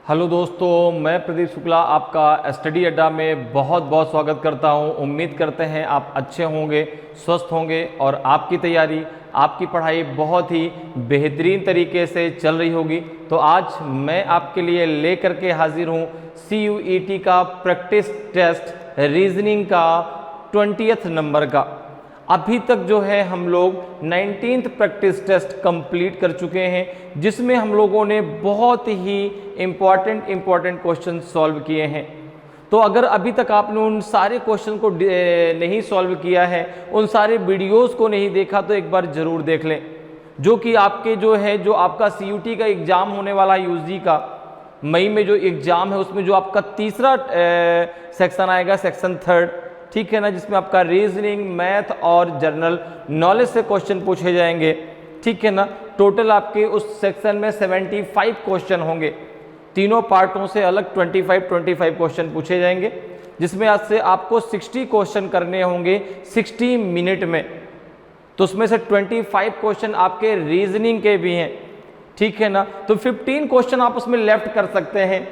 Hello दोस्तों, मैं प्रदीप शुक्ला आपका स्टडी अड्डा में बहुत बहुत स्वागत करता हूं। उम्मीद करते हैं आप अच्छे होंगे, स्वस्थ होंगे और आपकी तैयारी, आपकी पढ़ाई बहुत ही बेहतरीन तरीके से चल रही होगी। तो आज मैं आपके लिए लेकर के हाजिर हूं CUET का प्रैक्टिस टेस्ट रीजनिंग का 20th नंबर का। अभी तक जो है हम लोग 19th प्रैक्टिस टेस्ट कंप्लीट कर चुके हैं, जिसमें हम लोगों ने बहुत ही इम्पॉर्टेंट क्वेश्चन सॉल्व किए हैं। तो अगर अभी तक आपने उन सारे क्वेश्चन को नहीं सॉल्व किया है, उन सारे वीडियोस को नहीं देखा, तो एक बार ज़रूर देख लें। जो कि आपके जो आपका CUT का एग्ज़ाम होने वाला है, UG का मई में जो एग्ज़ाम है, उसमें जो आपका तीसरा सेक्शन आएगा, सेक्शन 3, ठीक है ना, जिसमें आपका रीजनिंग, मैथ और जनरल नॉलेज से क्वेश्चन पूछे जाएंगे, ठीक है ना। टोटल आपके उस सेक्शन में 75 क्वेश्चन होंगे, तीनों पार्टों से अलग 25 क्वेश्चन पूछे जाएंगे, जिसमें आज से आपको 60 क्वेश्चन करने होंगे 60 मिनट में। तो उसमें से 25 क्वेश्चन आपके रीजनिंग के भी हैं, ठीक है ना। तो 15 क्वेश्चन आप उसमें लेफ्ट कर सकते हैं,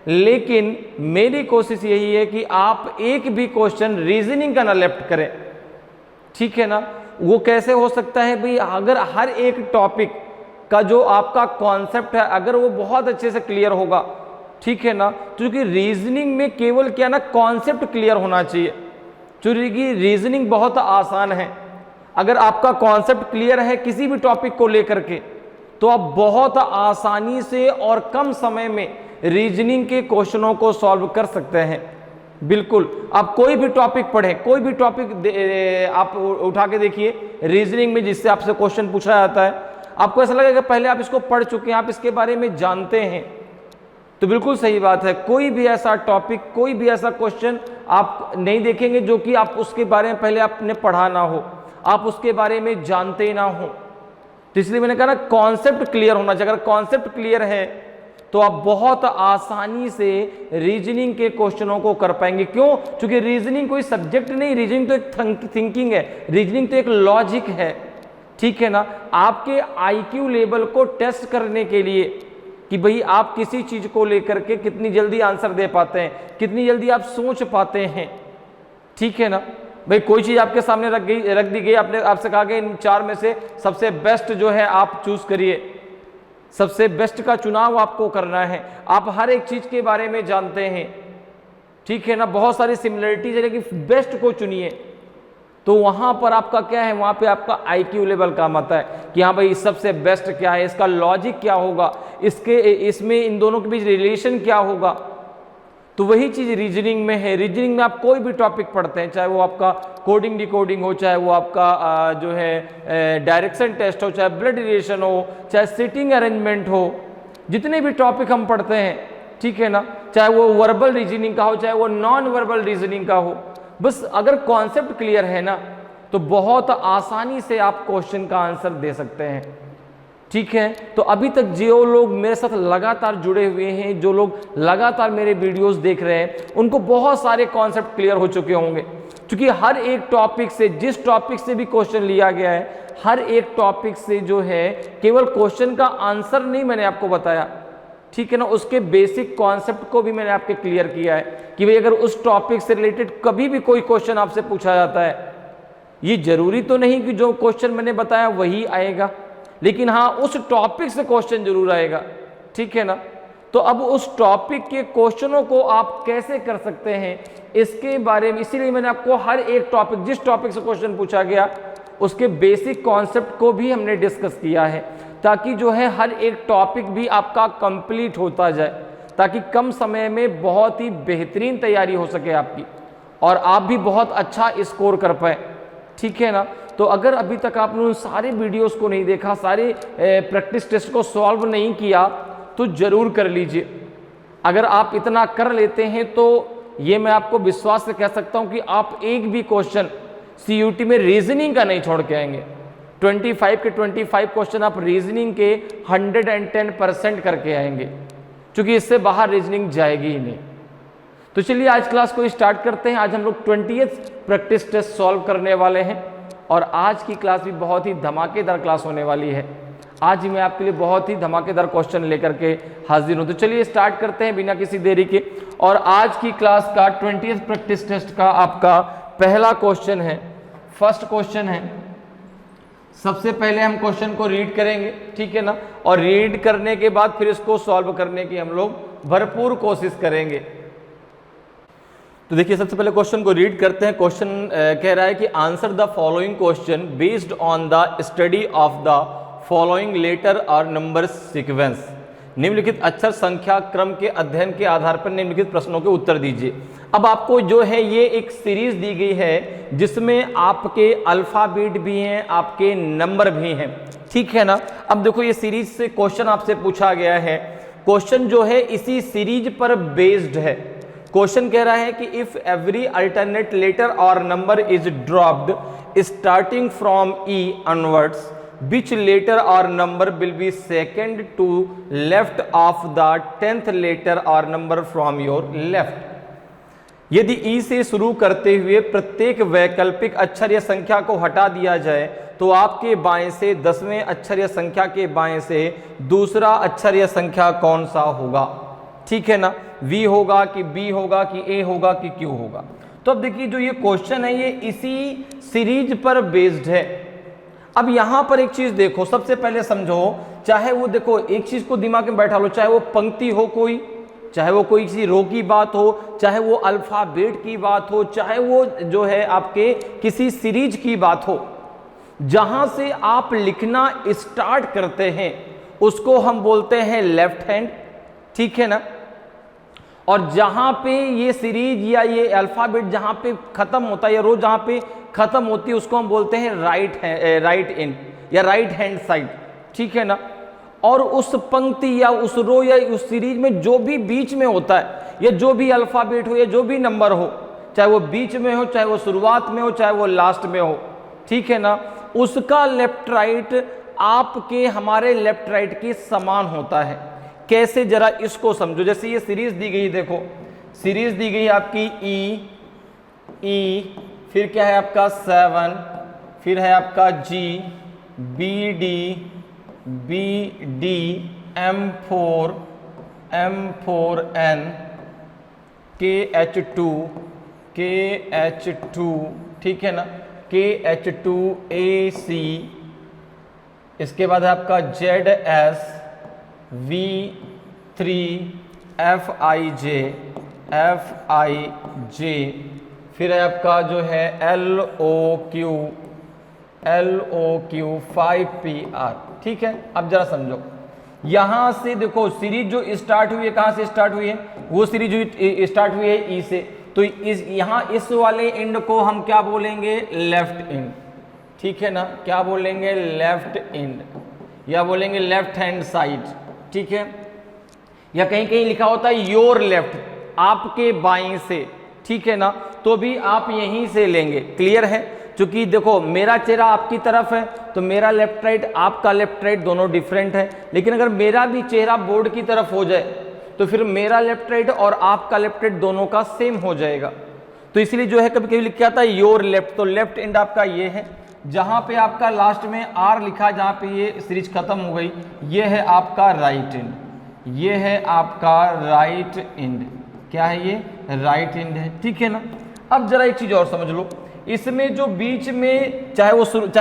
लेकिन मेरी कोशिश यही है कि आप एक भी क्वेश्चन रीजनिंग का ना लेफ्ट करें, ठीक है ना। वो कैसे हो सकता है भाई? अगर हर एक टॉपिक का जो आपका कॉन्सेप्ट है, अगर वो बहुत अच्छे से क्लियर होगा, ठीक है ना, क्योंकि रीजनिंग में केवल क्या ना, कॉन्सेप्ट क्लियर होना चाहिए। क्योंकि रीजनिंग बहुत आसान है। अगर आपका कॉन्सेप्ट क्लियर है किसी भी टॉपिक को लेकर के, तो आप बहुत आसानी से और कम समय में रीजनिंग के क्वेश्चनों को सॉल्व कर सकते हैं। बिल्कुल, आप कोई भी टॉपिक पढ़ें, कोई भी टॉपिक आप उठा के देखिए रीजनिंग में, जिससे आपसे क्वेश्चन पूछा जाता है, आपको ऐसा लगेगा पहले आप इसको पढ़ चुके हैं, आप इसके बारे में जानते हैं। तो बिल्कुल सही बात है, कोई भी ऐसा टॉपिक, कोई भी ऐसा क्वेश्चन आप नहीं देखेंगे जो कि आप उसके बारे में पहले आपने पढ़ा ना हो, आप उसके बारे में जानते ना हो। तो इसलिए मैंने कहा ना, कॉन्सेप्ट क्लियर होना चाहिए। अगर कॉन्सेप्ट क्लियर है तो आप बहुत आसानी से रीजनिंग के क्वेश्चनों को कर पाएंगे। क्यों? क्योंकि रीजनिंग कोई सब्जेक्ट नहीं, रीजनिंग तो एक थिंकिंग है, रीजनिंग तो एक लॉजिक है, ठीक है ना। आपके IQ लेवल को टेस्ट करने के लिए कि भाई आप किसी चीज को लेकर के कितनी जल्दी आंसर दे पाते हैं, कितनी जल्दी आप सोच पाते हैं, ठीक है ना। भाई कोई चीज आपके सामने रख दी गई, आपसे कहा गया इन 4 में से सबसे बेस्ट जो है आप चूज करिए, सबसे बेस्ट का चुनाव आपको करना है। आप हर एक चीज के बारे में जानते हैं, ठीक है ना, बहुत सारी सिमिलरिटीज है, लेकिन बेस्ट को चुनिए। तो वहां पर आपका क्या है, वहां पे आपका IQ लेवल काम आता है कि हाँ भाई सबसे बेस्ट क्या है, इसका लॉजिक क्या होगा, इसमें इन दोनों के बीच रिलेशन क्या होगा। तो वही चीज रीजनिंग में है। रीजनिंग में आप कोई भी टॉपिक पढ़ते हैं, चाहे वो आपका कोडिंग डिकोडिंग हो, चाहे वो आपका जो है डायरेक्शन टेस्ट हो, चाहे ब्लड रिलेशन हो, चाहे सिटिंग अरेंजमेंट हो, जितने भी टॉपिक हम पढ़ते हैं, ठीक है ना, चाहे वो वर्बल रीजनिंग का हो, चाहे वो नॉन वर्बल रीजनिंग का हो, बस अगर कॉन्सेप्ट क्लियर है ना, तो बहुत आसानी से आप क्वेश्चन का आंसर दे सकते हैं, ठीक है। तो अभी तक जो लोग मेरे साथ लगातार जुड़े हुए हैं, जो लोग लगातार मेरे वीडियोस देख रहे हैं, उनको बहुत सारे कॉन्सेप्ट क्लियर हो चुके होंगे। क्योंकि हर एक टॉपिक से, जिस टॉपिक से भी क्वेश्चन लिया गया है, हर एक टॉपिक से जो है केवल क्वेश्चन का आंसर नहीं मैंने आपको बताया, ठीक है ना, उसके बेसिक कॉन्सेप्ट को भी मैंने आपके क्लियर किया है कि भाई अगर उस टॉपिक से रिलेटेड कभी भी कोई क्वेश्चन आपसे पूछा जाता है, ये जरूरी तो नहीं कि जो क्वेश्चन मैंने बताया वही आएगा, लेकिन हाँ उस टॉपिक से क्वेश्चन जरूर आएगा, ठीक है ना। तो अब उस टॉपिक के क्वेश्चनों को आप कैसे कर सकते हैं, इसके बारे में, इसीलिए मैंने आपको हर एक टॉपिक, जिस टॉपिक से क्वेश्चन पूछा गया, उसके बेसिक कॉन्सेप्ट को भी हमने डिस्कस किया है, ताकि जो है हर एक टॉपिक भी आपका कंप्लीट होता जाए, ताकि कम समय में बहुत ही बेहतरीन तैयारी हो सके आपकी और आप भी बहुत अच्छा स्कोर कर पाए, ठीक है ना। तो अगर अभी तक आपने उन सारे वीडियोस को नहीं देखा, सारे प्रैक्टिस टेस्ट को सॉल्व नहीं किया, तो जरूर कर लीजिए। अगर आप इतना कर लेते हैं तो ये मैं आपको विश्वास से कह सकता हूं कि आप एक भी क्वेश्चन CUT में रीजनिंग का नहीं छोड़ के आएंगे। 25 के 25 क्वेश्चन आप रीजनिंग के 110% करके आएंगे, क्योंकि इससे बाहर रीजनिंग जाएगी ही नहीं। तो चलिए आज क्लास को स्टार्ट करते हैं। आज हम लोग 20th प्रैक्टिस टेस्ट सॉल्व करने वाले हैं और आज की क्लास भी बहुत ही धमाकेदार क्लास होने वाली है। आज मैं आपके लिए बहुत ही धमाकेदार क्वेश्चन लेकर के हाजिर हूं। तो चलिए स्टार्ट करते हैं बिना किसी देरी के। और आज की क्लास का 20th प्रैक्टिस टेस्ट का आपका पहला क्वेश्चन है, फर्स्ट क्वेश्चन है। सबसे पहले हम क्वेश्चन को रीड करेंगे, ठीक है ना, और रीड करने के बाद फिर इसको सॉल्व करने की हम लोग भरपूर कोशिश करेंगे। तो देखिए सबसे पहले क्वेश्चन को रीड करते हैं। क्वेश्चन कह रहा है कि answer the following question based on the study of the following letter और नंबर सीक्वेंस। निम्नलिखित अक्षर संख्या क्रम के अध्ययन के आधार पर निम्नलिखित प्रश्नों के उत्तर दीजिए। अब आपको जो है ये एक सीरीज दी गई है जिसमें आपके अल्फाबेट भी हैं, आपके नंबर भी हैं, ठीक है ना। अब देखो ये सीरीज से क्वेश्चन आपसे पूछा गया है। क्वेश्चन जो है इसी सीरीज पर बेस्ड है। क्वेश्चन कह रहा है कि इफ एवरी अल्टरनेट लेटर और number is dropped starting from E onwards, which letter or number will be second to left of the 10th letter or number from your left। यदि ई से शुरू करते हुए प्रत्येक वैकल्पिक अक्षर या संख्या को हटा दिया जाए तो आपके बाएं से 10वें अक्षर या संख्या के बाएं से दूसरा अक्षर या संख्या कौन सा होगा, ठीक है ना। वी होगा कि बी होगा कि ए होगा कि क्यू होगा। तो अब देखिए जो ये क्वेश्चन है ये इसी सीरीज पर बेस्ड है। अब यहां पर एक चीज देखो, सबसे पहले समझो, चाहे वो देखो एक चीज को दिमाग में बैठा लो, चाहे वो पंक्ति हो कोई, चाहे वो कोई किसी रो की बात हो, चाहे वो अल्फाबेट की बात हो, चाहे वो जो है आपके किसी सीरीज की बात हो, जहां से आप लिखना स्टार्ट करते हैं उसको हम बोलते हैं लेफ्ट हैंड, ठीक है ना। और जहां पे ये सीरीज या ये अल्फाबेट जहां पे खत्म होता है या रो जहां पे खत्म होती है उसको हम बोलते हैं राइट एंड या राइट हैंड साइड, ठीक है ना। और उस पंक्ति या उस रो या उस सीरीज में जो भी बीच में होता है या जो भी अल्फाबेट हो या जो भी नंबर हो, चाहे वो बीच में हो, चाहे वो शुरुआत में हो, चाहे वो लास्ट में हो, ठीक है ना, उसका लेफ्ट राइट आपके हमारे लेफ्ट राइट के समान होता है। कैसे, जरा इसको समझो। जैसे ये सीरीज दी गई, देखो सीरीज दी गई आपकी ई, फिर क्या है आपका 7, फिर है आपका जी, B D, M4 N, KH2, ठीक है ना, KH2AC, इसके बाद है आपका ZS, V3 FIJ, फिर है आपका जो है LOQ 5PR, ठीक है। अब जरा समझो, यहां से देखो सीरीज जो स्टार्ट हुई है, कहां से स्टार्ट हुई है, वो सीरीज जो स्टार्ट हुई है ई से, तो यहां इस वाले एंड को हम क्या बोलेंगे, लेफ्ट एंड, ठीक है ना। क्या बोलेंगे, लेफ्ट एंड, या बोलेंगे लेफ्ट हैंड साइड, ठीक है। या कहीं कहीं लिखा होता है योर लेफ्ट, आपके बाएं से, ठीक है ना, तो भी आप यहीं से लेंगे। क्लियर है, क्योंकि देखो मेरा चेहरा आपकी तरफ है तो मेरा लेफ्ट राइट, आपका लेफ्ट राइट दोनों डिफरेंट है। लेकिन अगर मेरा भी चेहरा बोर्ड की तरफ हो जाए तो फिर मेरा लेफ्ट राइट और आपका लेफ्ट राइट दोनों का सेम हो जाएगा। तो इसलिए जो है कभी कभी लिखा आता है योर लेफ्ट, तो लेफ्ट एंड आपका ये है, जहां पे आपका लास्ट में आर लिखा, जहां पे ये सीरीज खत्म हो गई, ये है आपका राइट एंड, ये है आपका राइट एंड। क्या है ये, राइट एंड है, ठीक है ना। अब जरा एक चीज और समझ लो, इसमें जो बीच में चाहे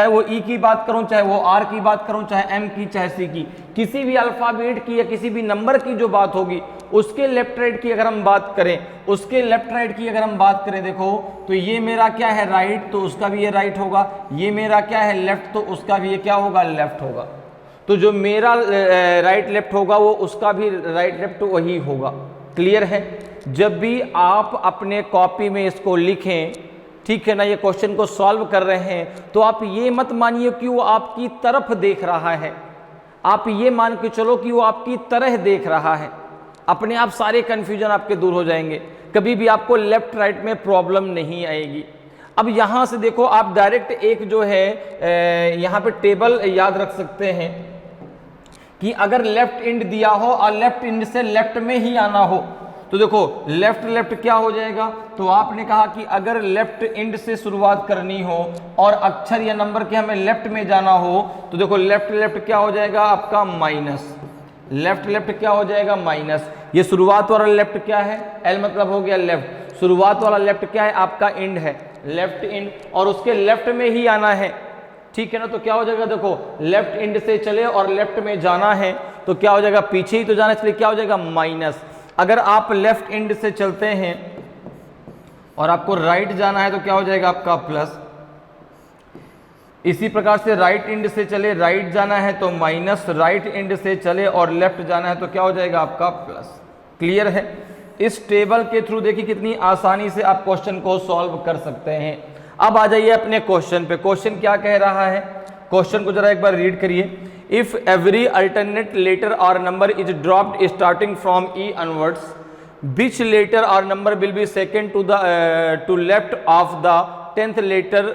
वो ई की बात करूं, चाहे वो आर की बात करूं, चाहे एम की, चाहे सी की, किसी भी अल्फाबेट की या किसी भी नंबर की जो बात होगी उसके लेफ्ट राइट की अगर हम बात करें, उसके लेफ्ट राइट की अगर हम बात करें, देखो तो ये मेरा क्या है राइट, तो उसका भी ये राइट होगा। ये मेरा क्या है लेफ्ट, तो उसका भी ये क्या होगा, लेफ्ट होगा। तो जो मेरा राइट लेफ्ट होगा वो उसका भी राइट लेफ्ट वही होगा। क्लियर है। जब भी आप अपने कॉपी में इसको लिखें, ठीक है ना, ये क्वेश्चन को सॉल्व कर रहे हैं, तो आप ये मत मानिए कि वो आपकी तरफ देख रहा है, आप ये मान के चलो कि वो आपकी तरह देख रहा है। अपने आप सारे कंफ्यूजन आपके दूर हो जाएंगे, कभी भी आपको लेफ्ट राइट में प्रॉब्लम नहीं आएगी। अब यहां से देखो, आप डायरेक्ट एक जो है यहां पे टेबल याद रख सकते हैं कि अगर लेफ्ट एंड दिया हो और लेफ्ट एंड से लेफ्ट में ही आना हो तो देखो लेफ्ट लेफ्ट क्या हो जाएगा, तो आपने कहा कि अगर लेफ्ट एंड से शुरुआत करनी हो और अक्षर या नंबर के हमें लेफ्ट में जाना हो, तो देखो लेफ्ट लेफ्ट क्या हो जाएगा आपका माइनस, लेफ्ट लेफ्ट क्या हो जाएगा माइनस। ये शुरुआत वाला लेफ्ट क्या है, एल मतलब हो गया लेफ्ट, शुरुआत वाला लेफ्ट क्या है आपका एंड है, लेफ्ट एंड, और उसके लेफ्ट में ही आना है, ठीक है ना। तो क्या हो जाएगा, देखो लेफ्ट एंड से चले और लेफ्ट में जाना है तो क्या हो जाएगा, पीछे ही तो जाना है, इसलिए क्या हो जाएगा माइनस। अगर आप लेफ्ट एंड से चलते हैं और आपको राइट जाना है तो क्या हो जाएगा आपका प्लस। इसी प्रकार से राइट एंड से चले, राइट जाना है तो माइनस, राइट एंड से चले और लेफ्ट जाना है तो क्या हो जाएगा आपका प्लस। क्लियर है। इस टेबल के थ्रू देखिए कितनी आसानी से आप क्वेश्चन को सॉल्व कर सकते हैं। अब आ जाइए अपने क्वेश्चन पे, क्वेश्चन क्या कह रहा है, क्वेश्चन को जरा एक बार रीड करिए। इफ एवरी अल्टरनेट लेटर और number is dropped starting from E onwards, which letter और number will be second to left of the 10th letter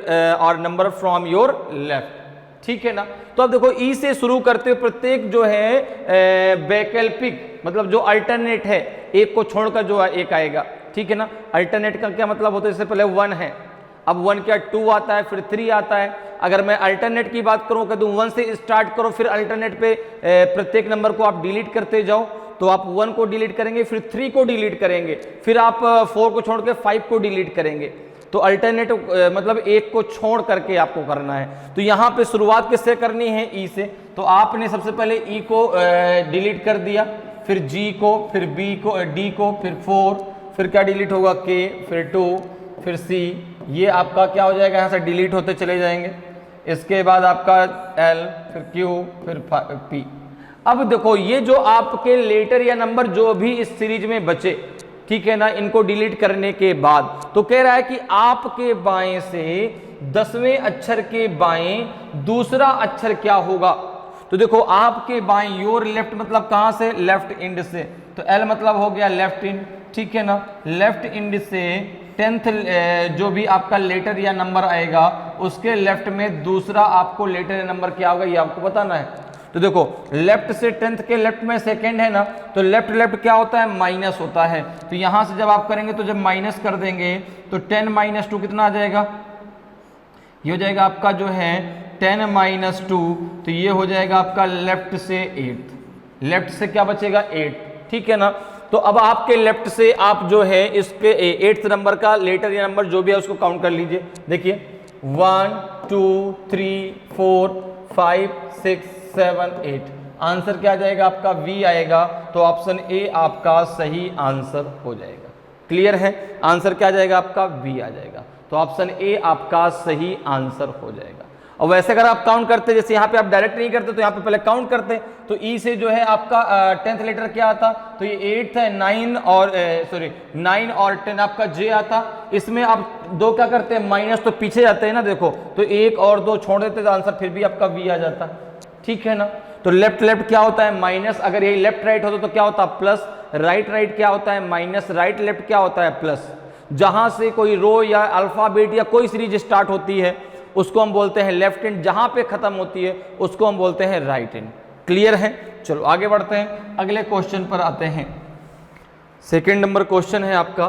और नंबर फ्रॉम योर लेफ्ट, ठीक है ना। तो अब देखो ई से शुरू करते हुए प्रत्येक जो है वैकल्पिक मतलब जो अल्टरनेट है, एक को छोड़कर जो है एक आएगा, ठीक है ना। अल्टरनेट का क्या मतलब होता है, इससे पहले 1 है, अब 1 क्या 2 आता है, फिर 3 आता है। अगर मैं अल्टरनेट की बात करूं, कह दूं 1 से स्टार्ट करो, फिर अल्टरनेट पे प्रत्येक नंबर को आप डिलीट करते जाओ, तो आप 1 को डिलीट करेंगे, फिर 3 को डिलीट करेंगे, फिर आप 4 को छोड़ के 5 को डिलीट करेंगे। तो अल्टरनेट मतलब एक को छोड़ करके आपको करना है। तो यहाँ पे शुरुआत किससे करनी है, ई से। तो आपने सबसे पहले ई को डिलीट कर दिया, फिर जी को, फिर बी को, डी को, फिर 4, फिर क्या डिलीट होगा के, फिर 2, फिर सी, ये आपका क्या हो जाएगा, यहाँ से डिलीट होते चले जाएंगे। इसके बाद आपका एल, फिर क्यू, फिर पी। अब देखो ये जो आपके लेटर या नंबर जो भी इस सीरीज में बचे, ठीक है ना, इनको डिलीट करने के बाद तो कह रहा है कि आपके बाएं से 10वें अक्षर के बाएं दूसरा अक्षर क्या होगा। तो देखो आपके बाएं, योर लेफ्ट मतलब कहां से, लेफ्ट एंड से, तो एल मतलब हो गया लेफ्ट एंड, ठीक है ना। लेफ्ट एंड से 10th जो भी आपका लेटर या नंबर आएगा उसके लेफ्ट में दूसरा आपको लेटर या नंबर क्या होगा, ये आपको बताना है। तो देखो लेफ्ट से 10th के लेफ्ट में सेकंड है ना, तो लेफ्ट लेफ्ट क्या होता है, माइनस होता है। तो यहां से जब आप करेंगे तो जब माइनस कर देंगे तो 10 - 2 कितना आ जाएगा, ये हो जाएगा आपका जो है 10 - 2, तो ये हो जाएगा आपका लेफ्ट से 8, लेफ्ट से क्या बचेगा 8, ठीक है ना। तो अब आपके लेफ्ट से आप जो है इसके 8th नंबर का लेटर या नंबर जो भी है उसको काउंट कर लीजिए। देखिए 1 2 3 4 5 6 7 8, आंसर क्या आ जाएगा आपका वी आएगा। तो ऑप्शन ए आपका सही आंसर हो जाएगा। क्लियर है, आंसर क्या आ जाएगा आपका वी आ जाएगा। तो ऑप्शन ए आपका सही आंसर हो जाएगा। और वैसे अगर आप काउंट करते, जैसे यहाँ पे आप डायरेक्ट नहीं करते तो यहाँ पे पहले काउंट करते, तो ई से जो है आपका 10th लेटर क्या आता, तो ये 8 है, 9 और 9 और 10 आपका जे आता। इसमें आप 2 क्या करते हैं, माइनस, तो पीछे जाते हैं ना, देखो तो 1 और 2 छोड़ देते तो आंसर फिर भी आपका वी आ जाता, ठीक है ना। तो लेफ्ट लेफ्ट क्या होता है माइनस, अगर यही लेफ्ट राइट होता तो क्या होता प्लस, राइट राइट क्या होता है माइनस, राइट लेफ्ट क्या होता है प्लस। जहां से कोई रो या अल्फाबेट या कोई सीरीज स्टार्ट होती है उसको हम बोलते हैं लेफ्ट हैंड, जहां पे खत्म होती है उसको हम बोलते हैं राइट हैंड। क्लियर है, चलो आगे बढ़ते हैं, अगले क्वेश्चन पर आते हैं। सेकंड नंबर क्वेश्चन है आपका,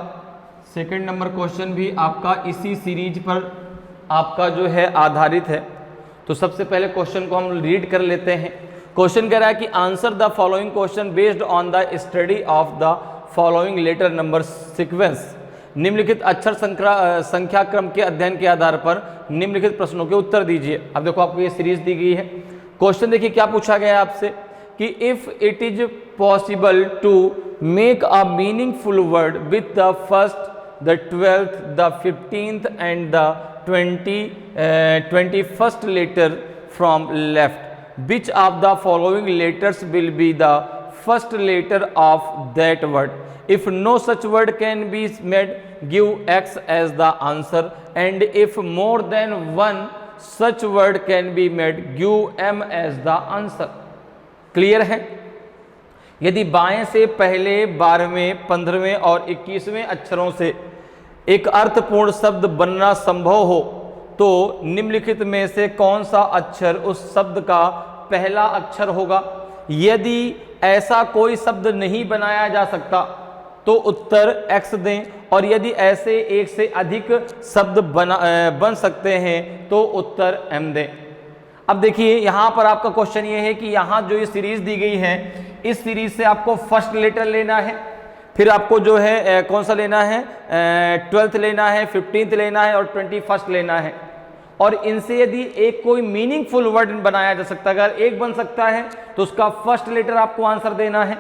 सेकंड नंबर क्वेश्चन भी आपका इसी सीरीज पर आपका जो है आधारित है। तो सबसे पहले क्वेश्चन को हम रीड कर लेते हैं। क्वेश्चन कह रहा है कि answer the following question based on the study of the following letter number sequence. निम्नलिखित अक्षर संख्या क्रम के अध्ययन के आधार पर निम्नलिखित प्रश्नों के उत्तर दीजिए। अब देखो आपको ये सीरीज दी गई है। क्वेश्चन देखिए क्या पूछा गया है आपसे कि if it is possible to make a meaningful word with the first, the 12th, the 15th and the 21st letter from left, which of the following letters will be the first letter of that word? If no such word can be made, give X as the answer, and if more than one such word can be made, give M as the answer. Clear है। यदि बाएं से पहले 12वें, 15वें और 21वें अक्षरों से एक अर्थपूर्ण शब्द बनना संभव हो तो निम्नलिखित में से कौन सा अक्षर उस शब्द का पहला अक्षर होगा। यदि ऐसा कोई शब्द नहीं बनाया जा सकता, तो उत्तर x दें, और यदि ऐसे एक से अधिक शब्द बन सकते हैं तो उत्तर m दें। अब देखिए यहाँ पर आपका क्वेश्चन ये है कि यहाँ जो ये सीरीज दी गई है, इस सीरीज से आपको फर्स्ट लेटर लेना है, फिर आपको जो है कौन सा लेना है, 12th लेना है, 15th लेना है और 21st लेना है। और इनसे यदि एक कोई मीनिंगफुल वर्ड बनाया जा सकता है, अगर एक बन सकता है तो उसका फर्स्ट लेटर आपको आंसर देना है,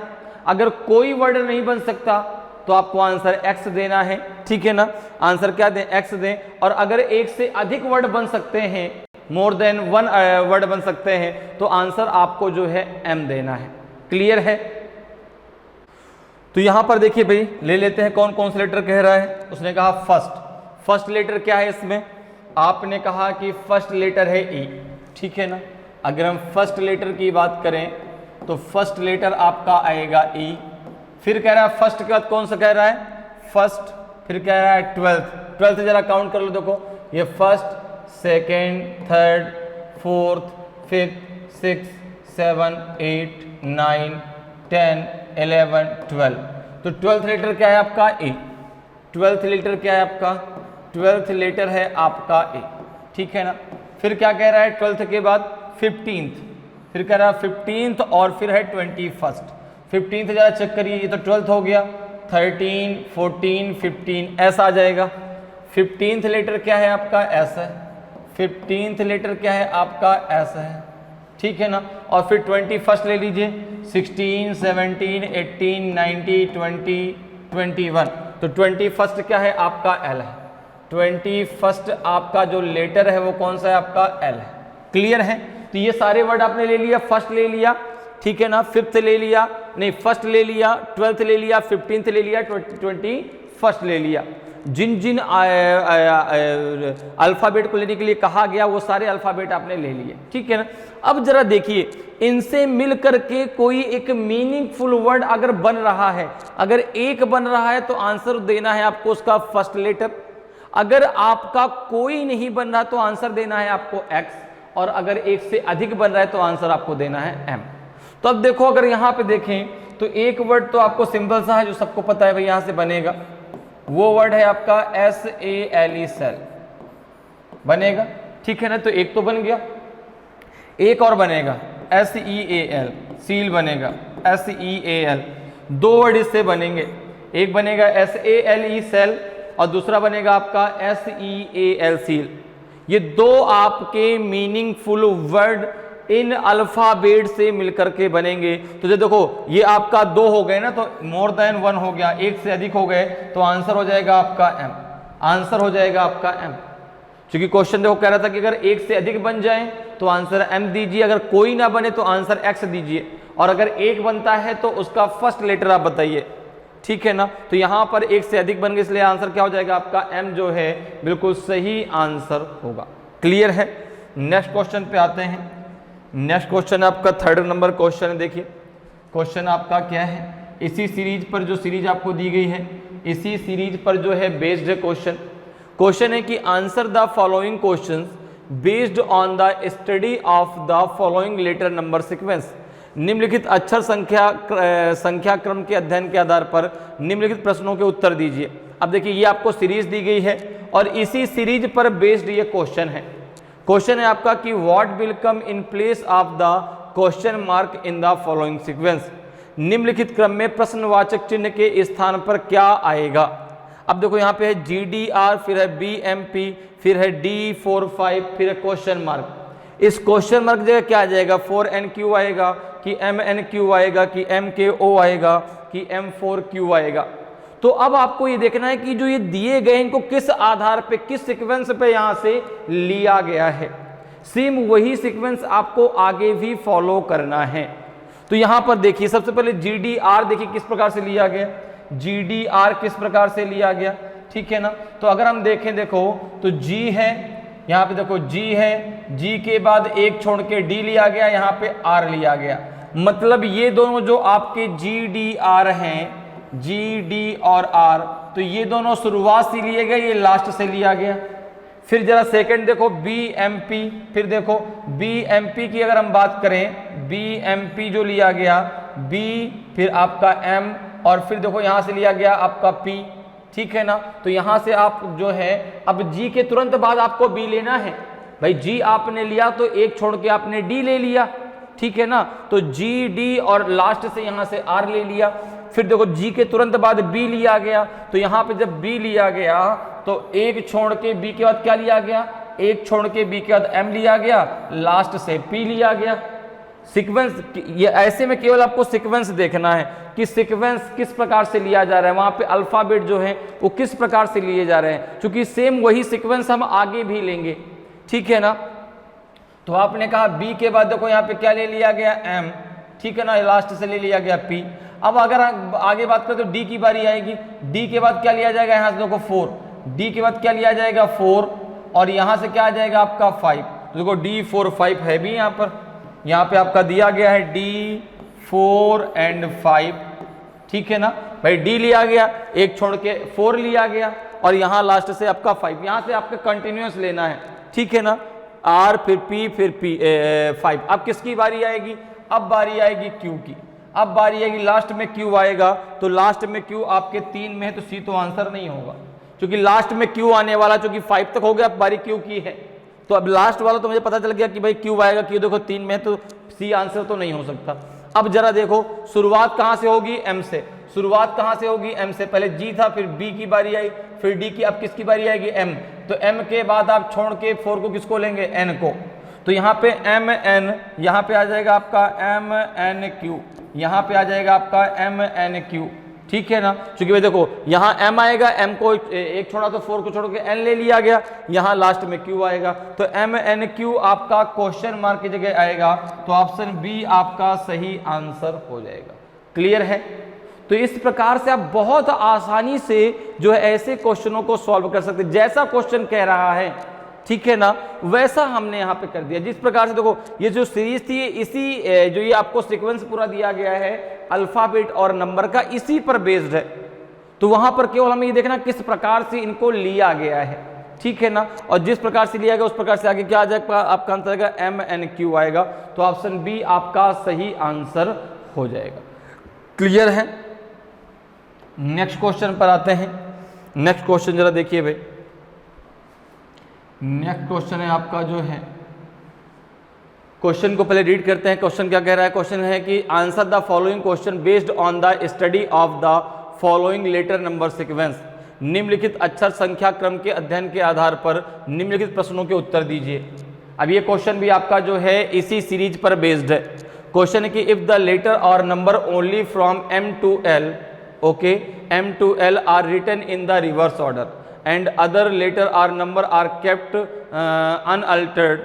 अगर कोई वर्ड नहीं बन सकता तो आपको आंसर x देना है, ठीक है ना। आंसर क्या दें, x दें। और अगर एक से अधिक वर्ड बन सकते हैं, मोर देन वन वर्ड बन सकते हैं, तो आंसर आपको जो है m देना है। क्लियर है। तो यहां पर देखिए भाई, ले लेते हैं कौन कौन सा लेटर कह रहा है। उसने कहा फर्स्ट। फर्स्ट लेटर क्या है इसमें, आपने कहा कि फर्स्ट लेटर है ई, ठीक है ना। अगर हम फर्स्ट लेटर की बात करें तो फर्स्ट लेटर आपका आएगा ई। फिर कह रहा है फर्स्ट के बाद कौन सा कह रहा है, फर्स्ट। फिर कह रहा है 12th। 12th जरा काउंट कर लो, देखो ये first, second, third, fourth, fifth, 6, 7, 8, 9, 10, 11, 12। तो 12th लेटर क्या है आपका ए। 12th लेटर क्या है आपका, 12th लेटर है आपका ए, ठीक है ना। फिर क्या कह रहा है 12th के बाद 15th। फिर कह रहा है 15th और फिर है 21st। 15th जरा चेक करिए, ये तो 12th हो गया। 13, 14, 15 ऐसा आ जाएगा। 15th लेटर क्या है आपका, ऐसा है। 15th लेटर क्या है आपका, ऐसा है, ठीक है ना। और फिर 21st ले लीजिए, 16, 17, 18, 19, 20, 21। तो 21st क्या है आपका एल है। 21st आपका जो लेटर है वो कौन सा है आपका, एल है। क्लियर है। तो ये सारे वर्ड आपने ले लिया, फर्स्ट ले लिया, ठीक है ना, फिफ्थ ले लिया, नहीं फर्स्ट ले लिया, 12th ले लिया, 15th ले लिया, 21st ले लिया। जिन जिन अल्फ़ाबेट को लेने के लिए कहा गया वो सारे अल्फ़ाबेट आपने ले लिए, ठीक है ना। अब जरा देखिए, इनसे मिल करके कोई एक मीनिंगफुल वर्ड अगर बन रहा है, अगर एक बन रहा है तो आंसर देना है आपको उसका फर्स्ट लेटर। अगर आपका कोई नहीं बन रहा तो आंसर देना है आपको x, और अगर एक से अधिक बन रहा है तो आंसर आपको देना है m। तो अब देखो, अगर यहाँ पे देखें तो एक वर्ड तो आपको सिंपल सा है जो सबको पता है भाई, यहाँ से बनेगा। वो वर्ड है आपका SALE, सेल बनेगा, ठीक है ना। तो एक तो बन गया, एक और बनेगा SEAL, सील बनेगा, SEAL। दो वर्ड इससे बनेंगे, एक बनेगा SALE, सेल, और दूसरा बनेगा आपका SEAL, सील। ये दो आपके मीनिंगफुल वर्ड इन अल्फाबेट से मिलकर के बनेंगे। तो जो देखो, ये आपका दो हो गए ना, तो मोर देन वन हो गया, एक से अधिक हो गए तो आंसर हो जाएगा आपका m। आंसर हो जाएगा आपका m, क्योंकि क्वेश्चन देखो कह रहा था कि अगर एक से अधिक बन जाए तो आंसर m दीजिए, अगर कोई ना बने तो आंसर x दीजिए, और अगर एक बनता है तो उसका फर्स्ट लेटर आप बताइए, ठीक है ना। तो यहां पर एक से अधिक बन गए, इसलिए आंसर क्या हो जाएगा आपका m जो है बिल्कुल सही आंसर होगा। क्लियर है। नेक्स्ट क्वेश्चन पे आते हैं। नेक्स्ट क्वेश्चन आपका 3rd नंबर क्वेश्चन है। देखिए क्वेश्चन आपका क्या है, इसी सीरीज पर, जो सीरीज आपको दी गई है इसी सीरीज पर जो है बेस्ड है क्वेश्चन। क्वेश्चन है कि answer the following questions based on the study of the following letter number sequence. निम्नलिखित अक्षर संख्या क्रम के अध्ययन के आधार पर निम्नलिखित प्रश्नों के उत्तर दीजिए। अब देखिए, ये आपको सीरीज दी गई है और इसी सीरीज पर बेस्ड ये क्वेश्चन है। क्वेश्चन है आपका कि what will come in place of the question mark in the following sequence. निम्नलिखित क्रम में प्रश्नवाचक चिन्ह के स्थान पर क्या आएगा। अब देखो यहाँ पे है GDR, फिर है BMP, फिर है D45, फिर है क्वेश्चन मार्क। इस क्वेश्चन मार्क जगह क्या आ जाएगा, 4NQ आएगा कि MNQ आएगा कि MKO आएगा कि M4Q आएगा। तो अब आपको ये देखना है कि जो ये दिए गए इनको किस आधार पे, किस सीक्वेंस पे यहां से लिया गया है। सेम वही सीक्वेंस आपको आगे भी फॉलो करना है। तो यहां पर देखिए, सबसे पहले GDR देखिए किस प्रकार से लिया गया, GDR किस प्रकार से लिया गया, ठीक है ना। तो अगर हम देखें, देखो तो G है, यहाँ पे देखो G है, G के बाद एक छोड़ के D लिया गया, यहाँ पे R लिया गया। मतलब ये दोनों जो आपके GDR हैं, GD और R, तो ये दोनों शुरुआत से लिए गए, ये लास्ट से लिया गया। फिर जरा सेकंड देखो BMP, फिर देखो BMP की अगर हम बात करें, BMP जो लिया गया, B फिर आपका M और फिर देखो यहाँ से लिया गया आपका P, ठीक है ना। तो यहाँ से आप जो है अब G के तुरंत बाद आपको B लेना है। भाई G आपने लिया तो एक छोड़ के आपने D ले लिया, ठीक है ना। तो G D और लास्ट से यहाँ से R ले लिया। फिर देखो G के तुरंत बाद B लिया गया, तो यहाँ पे जब B लिया गया तो एक छोड़ के B के बाद क्या लिया गया, एक छोड़ के B के बाद M लिया गया, लास्ट से P लिया गया। सीक्वेंस ये ऐसे में केवल आपको सीक्वेंस देखना है कि सीक्वेंस किस प्रकार से लिया जा रहा है, वहां पे अल्फाबेट जो है वो किस प्रकार से लिए जा रहे हैं, क्योंकि सेम वही सीक्वेंस हम आगे भी लेंगे, ठीक है ना। तो आपने कहा B के बाद देखो यहाँ पे क्या ले लिया गया M, ठीक है ना, लास्ट से ले लिया गया P। अब अगर आगे बात करें तो D की बारी आएगी। D के बाद क्या लिया जाएगा, यहाँ से देखो 4, D के बाद क्या लिया जाएगा 4, और यहाँ से क्या आ जाएगा आपका 5। तो देखो D 4 5 है भी यहाँ पे आपका दिया गया है D 4 and 5, ठीक है ना। भाई D लिया गया, एक छोड़ के 4 लिया गया, और यहाँ लास्ट से आपका 5, यहाँ से आपका कंटिन्यूअस लेना है, ठीक है ना। R फिर P फिर 5। अब किसकी बारी आएगी, अब बारी आएगी Q की। अब बारी आएगी लास्ट में Q आएगा, तो लास्ट में Q आपके 3 में है तो C तो आंसर नहीं होगा, क्योंकि लास्ट में Q आने वाला, चूंकि 5 तक हो गया, अब बारी Q की है। तो अब लास्ट वाला तो मुझे पता चल गया कि भाई Q आएगा, Q देखो 3 में तो C आंसर तो नहीं हो सकता। अब जरा देखो शुरुआत कहां से होगी, M से। शुरुआत कहां से होगी, M से। पहले G था, फिर B की बारी आई, फिर D की, अब किसकी बारी आएगी, M। तो M के बाद आप छोड़ के 4 को किसको लेंगे, N को। तो यहाँ पे M N, यहाँ पे आ जाएगा आपका M N Q, यहाँ पे आ जाएगा आपका M N Q, ठीक है ना। क्योंकि भाई देखो यहाँ M आएगा, M को एक छोड़ा तो 4 को छोड़ के N ले लिया गया, यहाँ लास्ट में Q आएगा, तो M N Q आपका क्वेश्चन मार्क की जगह आएगा, तो ऑप्शन बी आपका सही आंसर हो जाएगा। क्लियर है। तो इस प्रकार से आप बहुत आसानी से जो है ऐसे क्वेश्चनों को सॉल्व कर सकते, जैसा क्वेश्चन कह रहा है, ठीक है ना, वैसा हमने यहाँ पे कर दिया। जिस प्रकार से देखो ये जो सीरीज थी, इसी जो ये आपको सीक्वेंस पूरा दिया गया है अल्फाबेट और नंबर का, इसी पर बेस्ड है। तो वहां पर केवल हमें ये देखना किस प्रकार से इनको लिया गया है, ठीक है ना। और जिस प्रकार से लिया गया उस प्रकार से आगे क्या आ जाएगा, आपका आंसर आएगा MNQ आएगा। तो ऑप्शन बी आपका सही आंसर हो जाएगा। क्लियर है। नेक्स्ट क्वेश्चन पर आते हैं। नेक्स्ट क्वेश्चन जरा देखिए भाई। नेक्स्ट क्वेश्चन है आपका जो है, क्वेश्चन को पहले रीड करते हैं। क्वेश्चन क्या कह रहा है, क्वेश्चन है कि answer the following question based on the study of the following letter number sequence. निम्नलिखित अक्षर संख्या क्रम के अध्ययन के आधार पर निम्नलिखित प्रश्नों के उत्तर दीजिए। अब ये क्वेश्चन भी आपका जो है इसी सीरीज पर बेस्ड है। क्वेश्चन है कि इफ द लेटर और number only from M to L, okay, M to L are written in the reverse order and other letter or number are kept unaltered,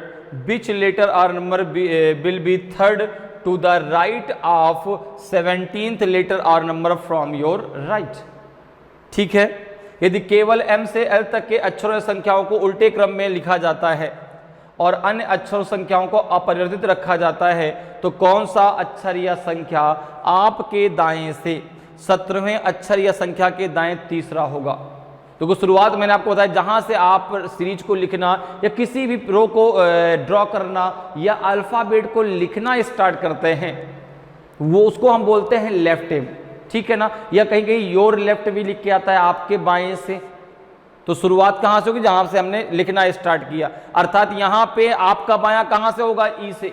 which letter or number will be third to the right of 17th letter or number from your right। ठीक है। यदि केवल M से L तक के अक्षरों या संख्याओं को उल्टे क्रम में लिखा जाता है और अन्य अक्षर संख्याओं को अपरिवर्तित रखा जाता है, तो कौन सा अक्षर या संख्या आपके दाएं से 17वें अक्षर या संख्या के दाएं तीसरा होगा। तो शुरुआत मैंने आपको बताया, जहां से आप सीरीज को लिखना या किसी भी रो को ड्रॉ करना या अल्फाबेट को लिखना स्टार्ट करते हैं, वो उसको हम बोलते हैं लेफ्ट हैंड, ठीक है ना। या कहीं कहीं योर लेफ्ट भी लिख के आता है, आपके बाएं से। तो शुरुआत कहां से होगी, जहां से हमने लिखना स्टार्ट किया, अर्थात यहां पे आपका बायां कहां से होगा, ई से,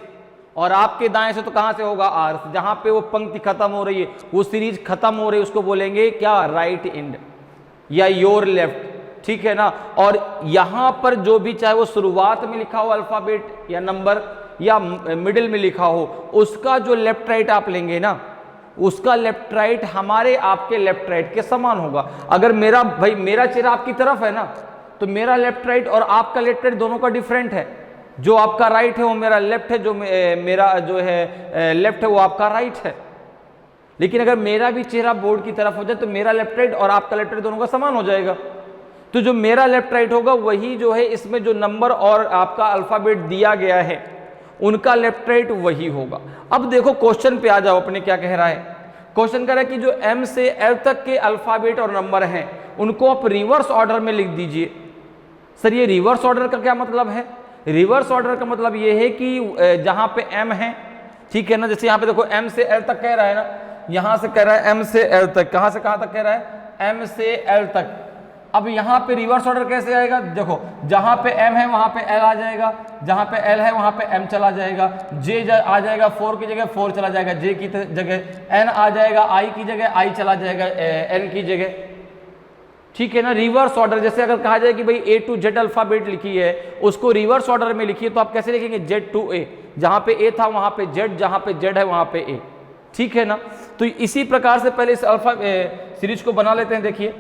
और आपके दाएं से तो कहां से होगा, आर से। जहां पे वो पंक्ति खत्म हो रही है, वो सीरीज खत्म हो रही है, उसको बोलेंगे क्या, राइट एंड या योर लेफ्ट, ठीक है ना। और यहां पर जो भी चाहे वो शुरुआत में लिखा हो अल्फाबेट या नंबर या मिडिल में लिखा हो, उसका जो लेफ्ट राइट आप लेंगे ना, उसका लेफ्ट राइट हमारे आपके लेफ्ट राइट के समान होगा। अगर मेरा भाई मेरा चेहरा आपकी तरफ है ना, तो मेरा लेफ्ट राइट और आपका लेफ्ट राइट दोनों का डिफरेंट है। जो आपका राइट है वो मेरा लेफ्ट है, जो मेरा जो है लेफ्ट है वो आपका राइट है। लेकिन अगर मेरा भी चेहरा बोर्ड की तरफ हो जाए तो मेरा लेफ्ट राइट और आपका लेफ्ट राइट दोनों का समान हो जाएगा। तो जो मेरा लेफ्ट राइट होगा वही जो है इसमें जो नंबर और आपका अल्फाबेट दिया गया है उनका लेफ्ट राइट वही होगा। अब देखो क्वेश्चन पे आ जाओ अपने, क्या कह रहा है। क्वेश्चन कह रहा है कि जो M से L तक के अल्फाबेट और नंबर हैं उनको आप रिवर्स ऑर्डर में लिख दीजिए। सर ये रिवर्स ऑर्डर का क्या मतलब है? रिवर्स ऑर्डर का मतलब ये है कि जहां पे M है, ठीक है ना, जैसे यहाँ पे देखो M से L तक कह रहा है ना, यहां से कह रहा है M से L तक, कहां से कहां तक कह रहा है, M से L तक। अब यहाँ पे रिवर्स ऑर्डर कैसे आएगा, देखो जहां पे M है वहां पे L आ जाएगा, जहां पे L है वहां पे M चला जाएगा, J आ जाएगा 4 की जगह 4 चला जाएगा, J की जगह N आ जाएगा, I की जगह I चला जाएगा N की जगह, ठीक है ना। रिवर्स ऑर्डर, जैसे अगर कहा जाए कि भाई A to Z अल्फाबेट लिखी है, उसको रिवर्स ऑर्डर में लिखिए, तो आप कैसे लिखेंगे, Z to A, जहां पे A था वहां पे Z, जहां पे Z है वहां पे A, ठीक है ना। तो इसी प्रकार से पहले इस अल्फा सीरीज को बना लेते हैं, देखिए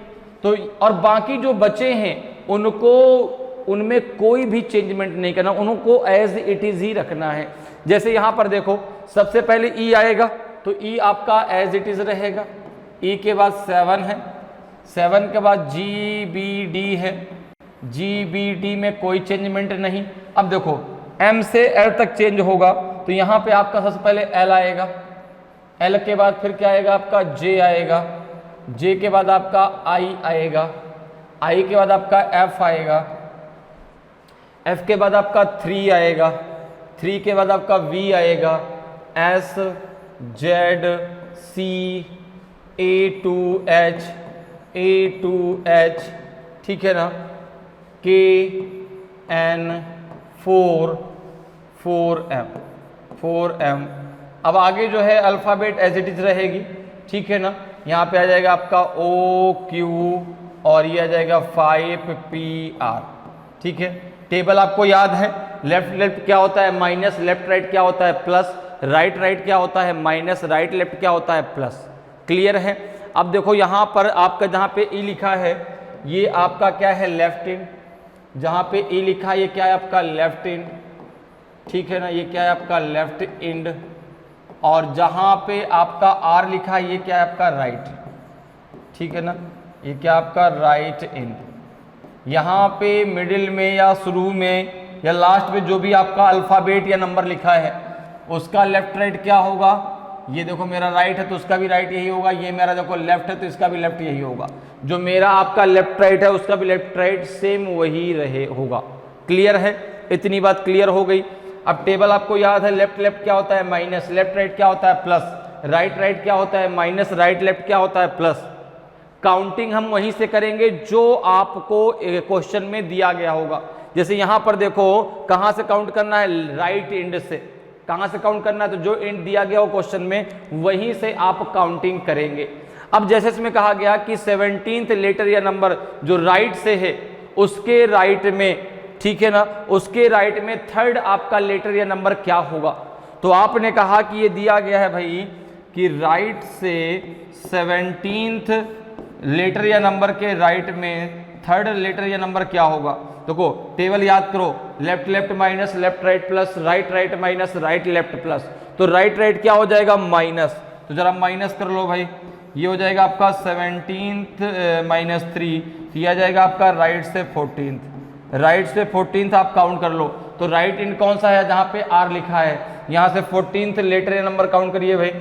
तो। और बाकी जो बचे हैं उनको, उनमें कोई भी चेंजमेंट नहीं करना, उनको एज इट इज ही रखना है। जैसे यहां पर देखो, सबसे पहले E आएगा, तो E आपका एज इट इज रहेगा, E के बाद 7 है, 7 के बाद GBD है, GBD में कोई चेंजमेंट नहीं। अब देखो M से L तक चेंज होगा, तो यहाँ पे आपका सबसे पहले L आएगा, L के बाद फिर क्या आएगा आपका J आएगा, J के बाद आपका I आएगा, I के बाद आपका F आएगा, F के बाद आपका 3 आएगा, 3 के बाद आपका V आएगा, S Z C A to H, A to H, ठीक है ना, K N 4M। अब आगे जो है अल्फ़ाबेट एज इट इज रहेगी, ठीक है ना। यहाँ पे आ जाएगा आपका OQ और ये आ जाएगा 5PR, ठीक है। टेबल आपको याद है, लेफ्ट लेफ्ट क्या होता है माइनस, लेफ्ट राइट क्या होता है प्लस, राइट राइट क्या होता है माइनस, राइट लेफ्ट क्या होता है प्लस, क्लियर है। अब देखो यहाँ पर आपका जहाँ पे E लिखा है ये आपका क्या है लेफ्ट इंड, जहाँ पे E लिखा है ये क्या है आपका लेफ्ट इंड, ठीक है ना, ये क्या है आपका लेफ्ट इंड। और जहाँ पे आपका R लिखा है ये क्या है आपका राइट, ठीक है ना, ये क्या आपका राइट इंड। यहाँ पे मिडिल में या शुरू में या लास्ट में जो भी आपका अल्फ़ाबेट या नंबर लिखा है उसका लेफ्ट राइट क्या होगा, ये देखो मेरा राइट है तो उसका भी राइट यही होगा, ये मेरा देखो लेफ्ट है तो इसका भी लेफ्ट यही होगा, जो मेरा आपका लेफ्ट राइट है उसका भी लेफ्ट राइट सेम वही रहे होगा, क्लियर है। इतनी बात क्लियर हो गई। अब टेबल आपको याद है, लेफ्ट लेफ्ट क्या होता है माइनस, लेफ्ट राइट क्या होता है प्लस, राइट राइट क्या होता है माइनस, राइट लेफ्ट क्या होता है प्लस। काउंटिंग हम वहीं से करेंगे जो आपको क्वेश्चन में दिया गया होगा। जैसे यहां पर देखो कहां से काउंट करना है, राइट एंड से, कहां से काउंट करना है, तो जो एंड दिया गया हो क्वेश्चन में वहीं से आप काउंटिंग करेंगे। अब जैसे इसमें कहा गया कि 17th लेटर या नंबर जो राइट से है उसके राइट में, ठीक है ना, उसके राइट में थर्ड आपका लेटर या नंबर क्या होगा, तो आपने कहा कि ये दिया गया है भाई कि राइट से 17th लेटर या नंबर के राइट में थर्ड लेटर या नंबर क्या होगा। देखो टेबल याद करो, left left minus, left right plus, right right minus, right left plus, तो राइट राइट क्या हो जाएगा माइनस, तो जरा माइनस कर लो भाई, ये हो जाएगा आपका 17th माइनस 3, ये आ जाएगा आपका राइट से 14th, राइट से 14th आप काउंट कर लो। तो राइट इन कौन सा है, जहाँ पे R लिखा है, यहाँ से 14th लेटर या नंबर काउंट करिए भाई,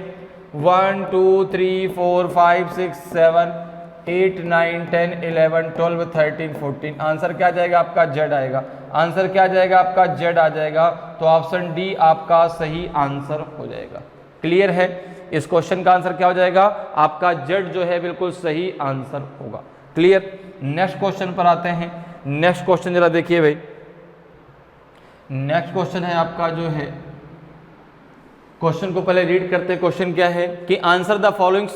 1 2 3 4 5 6 7 8 9 10 11 12 13 14, आंसर क्या आ जाएगा आपका Z आएगा, आंसर क्या आ जाएगा आपका Z आ जाएगा। तो ऑप्शन डी आपका सही आंसर हो जाएगा। क्लियर है, इस क्वेश्चन का आंसर क्या हो जाएगा आपका Z जो है बिल्कुल सही आंसर होगा। क्लियर। नेक्स्ट क्वेश्चन पर आते हैं। नेक्स्ट क्वेश्चन जरा देखिए भाई, नेक्स्ट क्वेश्चन है आपका जो है, क्वेश्चन को पहले रीड करते हैं। क्वेश्चन क्या है कि answer the following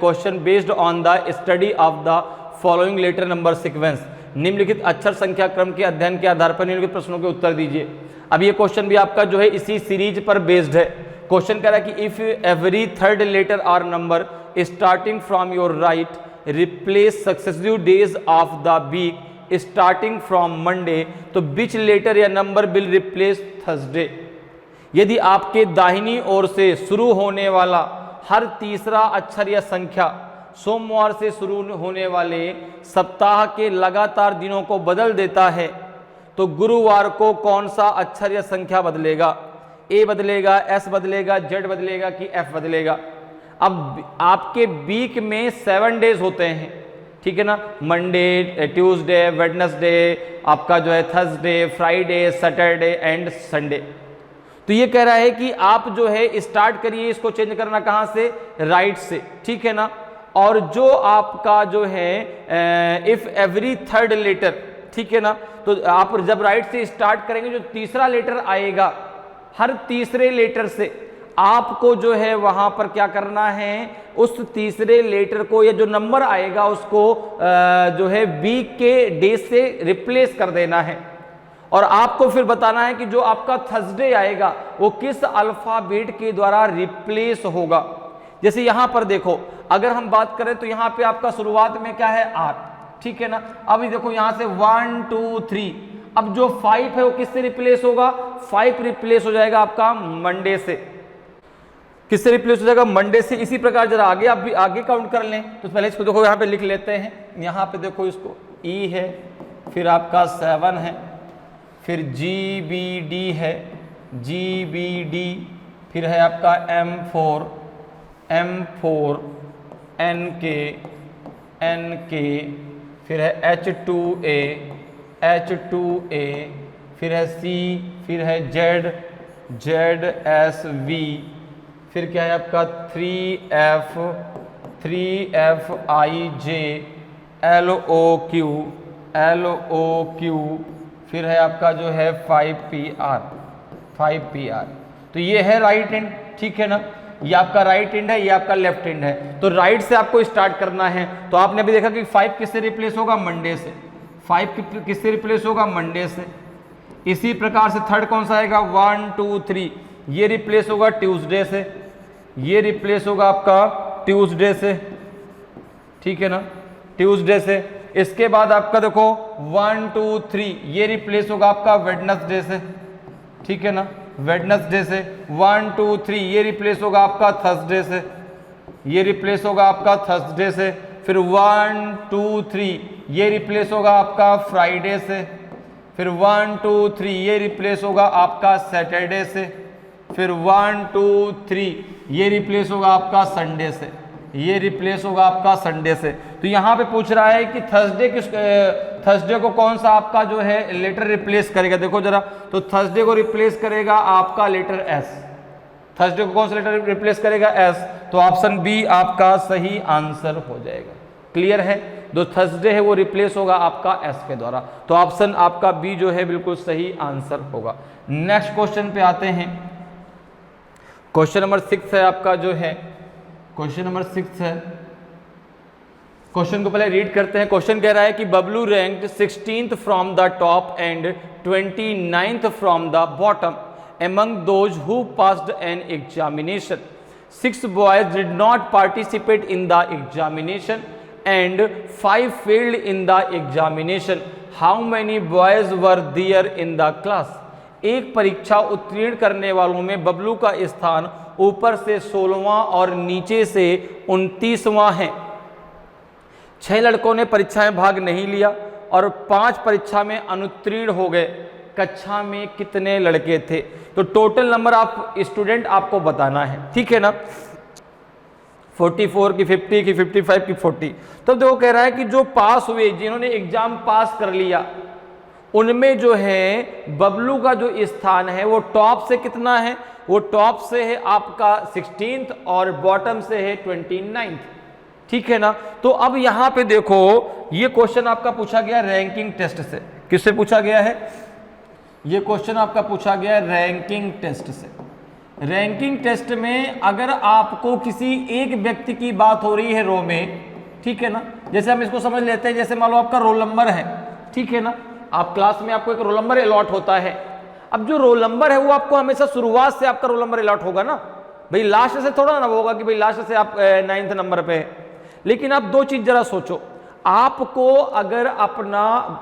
question based on the study of the following letter number sequence, निम्नलिखित अक्षर संख्या क्रम के अध्ययन के आधार पर निम्नलिखित प्रश्नों के उत्तर दीजिए। अब ये क्वेश्चन भी आपका जो है इसी सीरीज पर बेस्ड है। क्वेश्चन कह रहा है कि if every third letter are number starting from your right replace successive days of the week starting from Monday, तो विच लेटर या नंबर विल रिप्लेस थर्सडे। यदि आपके दाहिनी ओर से शुरू होने वाला हर तीसरा अक्षर या संख्या सोमवार से शुरू होने वाले सप्ताह के लगातार दिनों को बदल देता है, तो गुरुवार को कौन सा अक्षर या संख्या बदलेगा, ए बदलेगा, एस बदलेगा, जेड बदलेगा कि एफ बदलेगा। अब आपके वीक में 7 डेज होते हैं, ठीक है ना, मंडे, ट्यूसडे, वेडनेसडे, आपका जो है Thursday, Friday, Saturday and Sunday. तो ये कह रहा है कि आप जो है स्टार्ट करिए, इसको चेंज करना कहां से, राइट से, ठीक है ना। और जो आपका जो है इफ एवरी थर्ड लेटर, ठीक है ना, तो आप जब राइट से स्टार्ट करेंगे जो तीसरा लेटर आएगा, हर तीसरे लेटर से आपको जो है वहां पर क्या करना है, उस तीसरे लेटर को या जो नंबर आएगा उसको जो है वीक के डे से रिप्लेस कर देना है। और आपको फिर बताना है कि जो आपका थर्सडे आएगा वो किस अल्फाबेट के द्वारा रिप्लेस होगा। जैसे यहां पर देखो, अगर हम बात करें तो यहां पे आपका शुरुआत में क्या है, आर, ठीक है ना। अभी देखो यहां से 1 2 3, अब जो 5 है वो किससे रिप्लेस होगा, 5 रिप्लेस हो जाएगा आपका मंडे से। किससे रिप्लेस हो जाएगा, मंडे से। इसी प्रकार जरा आगे आप भी आगे काउंट कर लें, तो पहले इसको देखो यहाँ पे लिख लेते हैं। यहाँ पे देखो इसको ई है, फिर आपका 7 है, फिर GBD है, GBD, फिर है आपका M4, NK, फिर है H2A, फिर है C, फिर है ZSV, फिर क्या है आपका 3FIJ, LOQ, फिर है आपका जो है 5PR। तो ये है राइट हैंड, ठीक है ना। ये आपका राइट हैंड है, ये आपका लेफ्ट हैंड है। तो राइट से आपको स्टार्ट करना है। तो आपने अभी देखा कि 5 किससे रिप्लेस होगा, मंडे से। 5 किससे रिप्लेस होगा, मंडे से। इसी प्रकार से थर्ड कौन सा आएगा, 1 2 3, ये रिप्लेस होगा ट्यूसडे से, ये रिप्लेस होगा आपका ट्यूसडे से, ठीक है ना, ट्यूसडे से। इसके बाद आपका देखो 1 2 3, ये रिप्लेस होगा आपका वेडनेसडे से, ठीक है ना, वेडनेसडे से। 1 2 3, ये रिप्लेस होगा आपका थर्सडे से, ये रिप्लेस होगा आपका थर्सडे से। फिर 1 2 3, ये रिप्लेस होगा आपका फ्राइडे से। फिर 1 2 3, ये रिप्लेस होगा आपका सैटरडे से। फिर 1 2 3, ये रिप्लेस होगा आपका संडे से, ये रिप्लेस होगा आपका संडे से। तो यहाँ पे पूछ रहा है कि थर्सडे को कौन सा आपका जो है लेटर रिप्लेस करेगा। देखो जरा, तो थर्सडे को रिप्लेस करेगा आपका लेटर एस। थर्सडे को कौन सा लेटर रिप्लेस करेगा, एस। तो ऑप्शन बी आपका सही आंसर हो जाएगा। क्लियर है, जो थर्सडे है वो रिप्लेस होगा आपका एस के द्वारा। तो ऑप्शन आपका बी जो है बिल्कुल सही आंसर होगा। नेक्स्ट क्वेश्चन पे आते हैं। क्वेश्चन नंबर 6 है आपका जो है, क्वेश्चन नंबर 6 है। क्वेश्चन को पहले रीड करते हैं। क्वेश्चन कह रहा है कि Bablu ranked 16th from the top and 29th from the bottom among those who passed an examination. 6 boys did not participate in the examination and 5 failed in the examination. How many boys were there in the class? एक परीक्षा उत्तीर्ण करने वालों में बबलू का स्थान ऊपर से 16वां और नीचे से 29वां है। 6 लड़कों ने परीक्षा में भाग नहीं लिया और 5 परीक्षा में अनुत्तीर्ण हो गए। कक्षा में कितने लड़के थे? तो टोटल नंबर ऑफ स्टूडेंट आपको बताना है, ठीक है ना। 44 की 50 की 55 की 40। तब देखो कह रहा है कि जो पास हुए, जिन्होंने एग्जाम पास कर लिया, उनमें जो है बबलू का जो स्थान है वो टॉप से कितना है, वो टॉप से है आपका 16th और बॉटम से है 29th, ठीक है ना। तो अब यहां पे देखो, ये क्वेश्चन आपका पूछा गया रैंकिंग टेस्ट से। किससे पूछा गया है? ये क्वेश्चन आपका पूछा गया रैंकिंग टेस्ट से। रैंकिंग टेस्ट में अगर आपको किसी एक व्यक्ति की बात हो रही है रो में, ठीक है ना, जैसे हम इसको समझ लेते हैं, जैसे मान लो आपका रोल नंबर है, ठीक है ना, आप क्लास में आपको एक रोल नंबर अलॉट होता है। अब जो रोल नंबर है वो आपको हमेशा शुरुआत से आपका रोल नंबर अलॉट होगा ना भाई, लास्ट से थोड़ा ना होगा कि भाई लास्ट से आप 9th नंबर पे है। लेकिन आप दो चीज जरा सोचो, आपको अगर अपना,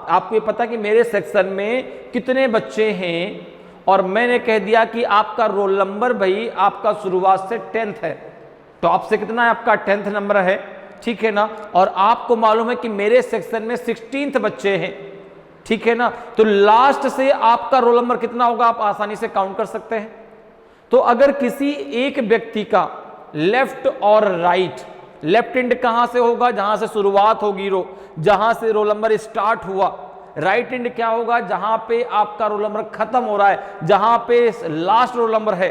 आपको ये पता कि मेरे सेक्शन में कितने बच्चे हैं और मैंने कह दिया कि आपका रोल नंबर भाई आपका शुरुआत से 10th है, टॉप से कितना है आपका 10th नंबर है, ठीक है ना, और आपको मालूम है कि मेरे सेक्शन में 16th बच्चे हैं, ठीक है ना, तो लास्ट से आपका रोल नंबर कितना होगा आप आसानी से काउंट कर सकते हैं। तो अगर किसी एक व्यक्ति का लेफ्ट और राइट, लेफ्ट हैंड कहां से होगा, जहां से शुरुआत होगी रो, जहां से रोल नंबर स्टार्ट हुआ, राइट हैंड क्या होगा, जहां पे आपका रोल नंबर खत्म हो रहा है, जहां पे लास्ट रोल नंबर है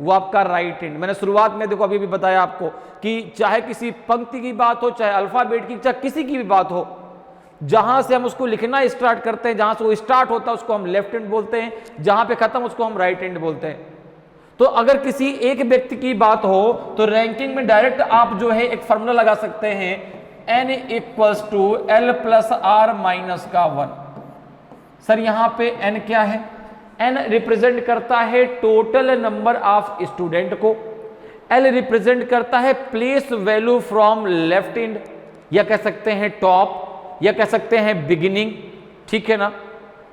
वो आपका राइट हैंड। मैंने शुरुआत में देखो अभी भी बताया आपको कि चाहे किसी पंक्ति की बात हो, चाहे अल्फाबेट की, चाहे किसी की भी बात हो, जहां से हम उसको लिखना स्टार्ट करते हैं, जहां से वो स्टार्ट होता है उसको हम लेफ्ट हैंड बोलते हैं, जहां पे खत्म उसको हम राइट हैंड बोलते हैं। तो अगर किसी एक व्यक्ति की बात हो तो रैंकिंग में डायरेक्ट आप जो है एक फॉर्मूला लगा सकते हैं, n equals to l plus r minus का 1। सर यहां पे n क्या है, n रिप्रेजेंट करता है टोटल नंबर ऑफ स्टूडेंट को, l रिप्रेजेंट करता है place value from left hand, या कह सकते हैं टॉप, या कह सकते हैं बिगिनिंग, ठीक है ना।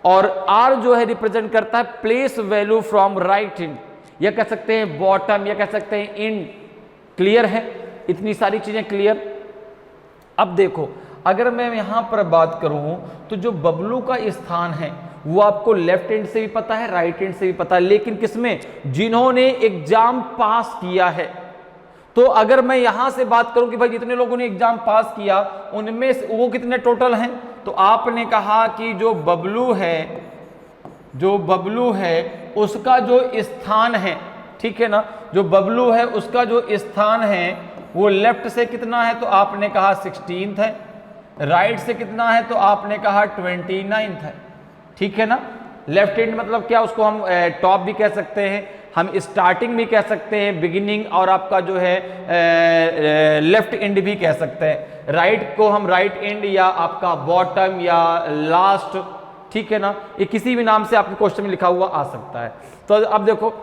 और r जो है रिप्रेजेंट करता है place value from right hand, या कह सकते हैं बॉटम, या कह सकते हैं इन। क्लियर है, इतनी सारी चीजें क्लियर। अब देखो अगर मैं यहां पर बात करूं तो जो बबलू का स्थान है वो आपको लेफ्ट हैंड से भी पता है, राइट हैंड से भी पता है, लेकिन किसमें, जिन्होंने एग्जाम पास किया है। तो अगर मैं यहां से बात करूं कि भाई जितने लोगों ने एग्जाम पास किया उनमें से वो कितने टोटल हैं, तो आपने कहा कि जो बबलू है उसका जो स्थान है, ठीक है ना, जो बबलू है उसका जो स्थान है वो लेफ्ट से कितना है, तो आपने कहा 16th है, राइट से कितना है, तो आपने कहा 29th है, ठीक है ना। लेफ्ट हैंड मतलब क्या, उसको हम टॉप भी कह सकते हैं, हम स्टार्टिंग भी कह सकते हैं, बिगिनिंग, और आपका जो है लेफ्ट एंड भी कह सकते हैं। राइट को हम राइट एंड या आपका बॉटम या लास्ट, ठीक है ना, ये किसी भी नाम से आपके क्वेश्चन में लिखा हुआ आ सकता है। तो अब देखो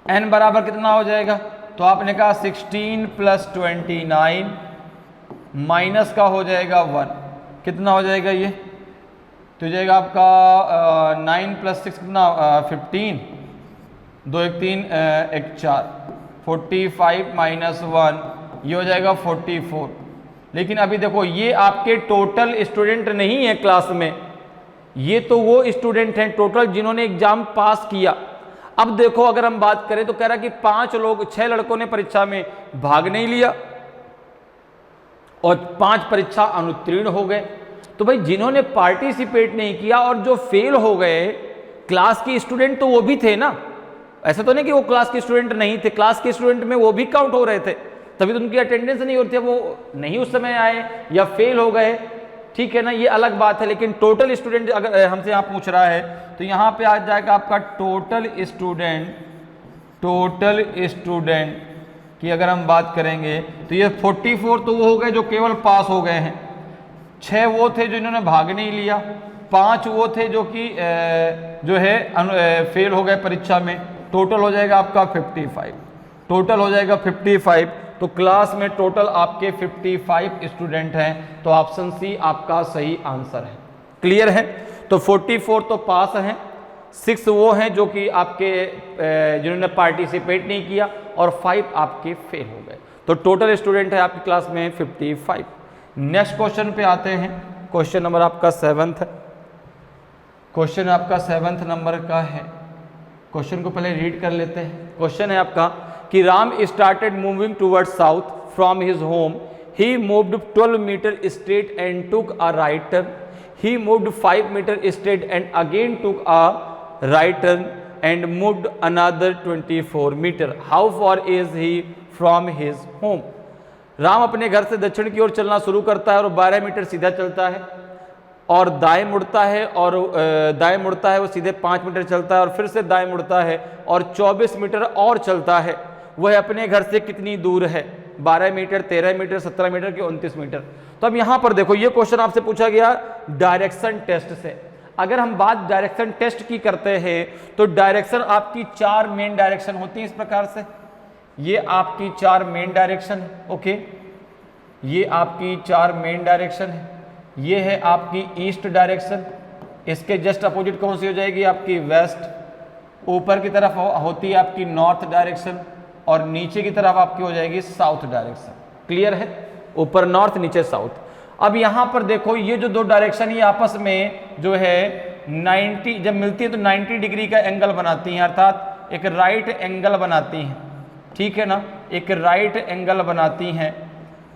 n बराबर कितना हो जाएगा, तो आपने कहा 16 प्लस 29 माइनस का हो जाएगा 1, कितना हो जाएगा ये, तो जाएगा आपका 9 प्लस 6 कितना 15, 2 1 3 1 4, 45 माइनस 1 ये हो जाएगा 44। लेकिन अभी देखो ये आपके टोटल स्टूडेंट नहीं है क्लास में, ये तो वो स्टूडेंट हैं टोटल जिन्होंने एग्जाम पास किया। अब देखो अगर हम बात करें तो कह रहा कि 6 लड़कों ने परीक्षा में भाग नहीं लिया और 5 परीक्षा अनुत्तीर्ण हो गए। तो भाई जिन्होंने पार्टिसिपेट नहीं किया और जो फेल हो गए क्लास के स्टूडेंट तो वो भी थे ना, ऐसा तो नहीं कि वो क्लास के स्टूडेंट नहीं थे, क्लास के स्टूडेंट में वो भी काउंट हो रहे थे, तभी तो उनकी अटेंडेंस नहीं होती है, वो नहीं उस समय आए या फेल हो गए, ठीक है ना, ये अलग बात है। लेकिन टोटल स्टूडेंट अगर हमसे यहाँ पूछ रहा है तो यहाँ पे आ जाएगा आपका टोटल स्टूडेंट की अगर हम बात करेंगे तो ये 44 तो वो हो गए जो केवल पास हो गए हैं, 6 वो थे जो इन्होंने भाग नहीं लिया, 5 वो थे जो कि जो है फेल हो गए परीक्षा में, टोटल हो जाएगा आपका 55, टोटल हो जाएगा 55। तो क्लास में टोटल आपके 55 स्टूडेंट हैं, तो ऑप्शन सी आपका सही आंसर है। क्लियर है, तो 44 तो पास हैं, 6 वो हैं जो कि आपके जिन्होंने पार्टिसिपेट नहीं किया, और 5 आपके फेल हो गए, तो टोटल स्टूडेंट है आपकी क्लास में 55। नेक्स्ट क्वेश्चन पे आते हैं, क्वेश्चन नंबर आपका 7th है, क्वेश्चन आपका 7th नंबर का है। क्वेश्चन को पहले रीड कर लेते हैं। क्वेश्चन है आपका कि Ram started moving towards south from his home, he moved 12 metre straight and took a right turn, he moved 5 metre straight and again took a right turn and moved another 24 metre, how far is he from his home. Ram अपने घर से दक्षिण की ओर चलना शुरू करता है और 12 मीटर सीधा चलता है और दाएं मुड़ता है, और दाएं मुड़ता है वो सीधे 5 मीटर चलता है और फिर से दाएं मुड़ता है और 24 मीटर और चलता है। वह अपने घर से कितनी दूर है, 12 मीटर, 13 मीटर, 17 मीटर के 29 मीटर। तो अब यहां पर देखो ये क्वेश्चन आपसे पूछा गया डायरेक्शन टेस्ट से। अगर हम बात डायरेक्शन टेस्ट की करते हैं तो डायरेक्शन आपकी 4 मेन डायरेक्शन होती है इस प्रकार से, ये आपकी 4 मेन डायरेक्शन है, ओके, ये आपकी 4 मेन डायरेक्शन है, ये है आपकी ईस्ट डायरेक्शन, इसके जस्ट अपोजिट कौन सी हो जाएगी आपकी वेस्ट, ऊपर की तरफ होती है आपकी नॉर्थ डायरेक्शन और नीचे की तरफ आपकी हो जाएगी साउथ डायरेक्शन। क्लियर है, ऊपर नॉर्थ नीचे साउथ। अब यहां पर देखो ये जो 2 डायरेक्शन ये आपस में जो है 90 जब मिलती है तो 90 डिग्री का एंगल बनाती हैं, अर्थात एक राइट एंगल बनाती हैं, ठीक है ना, एक राइट एंगल बनाती हैं।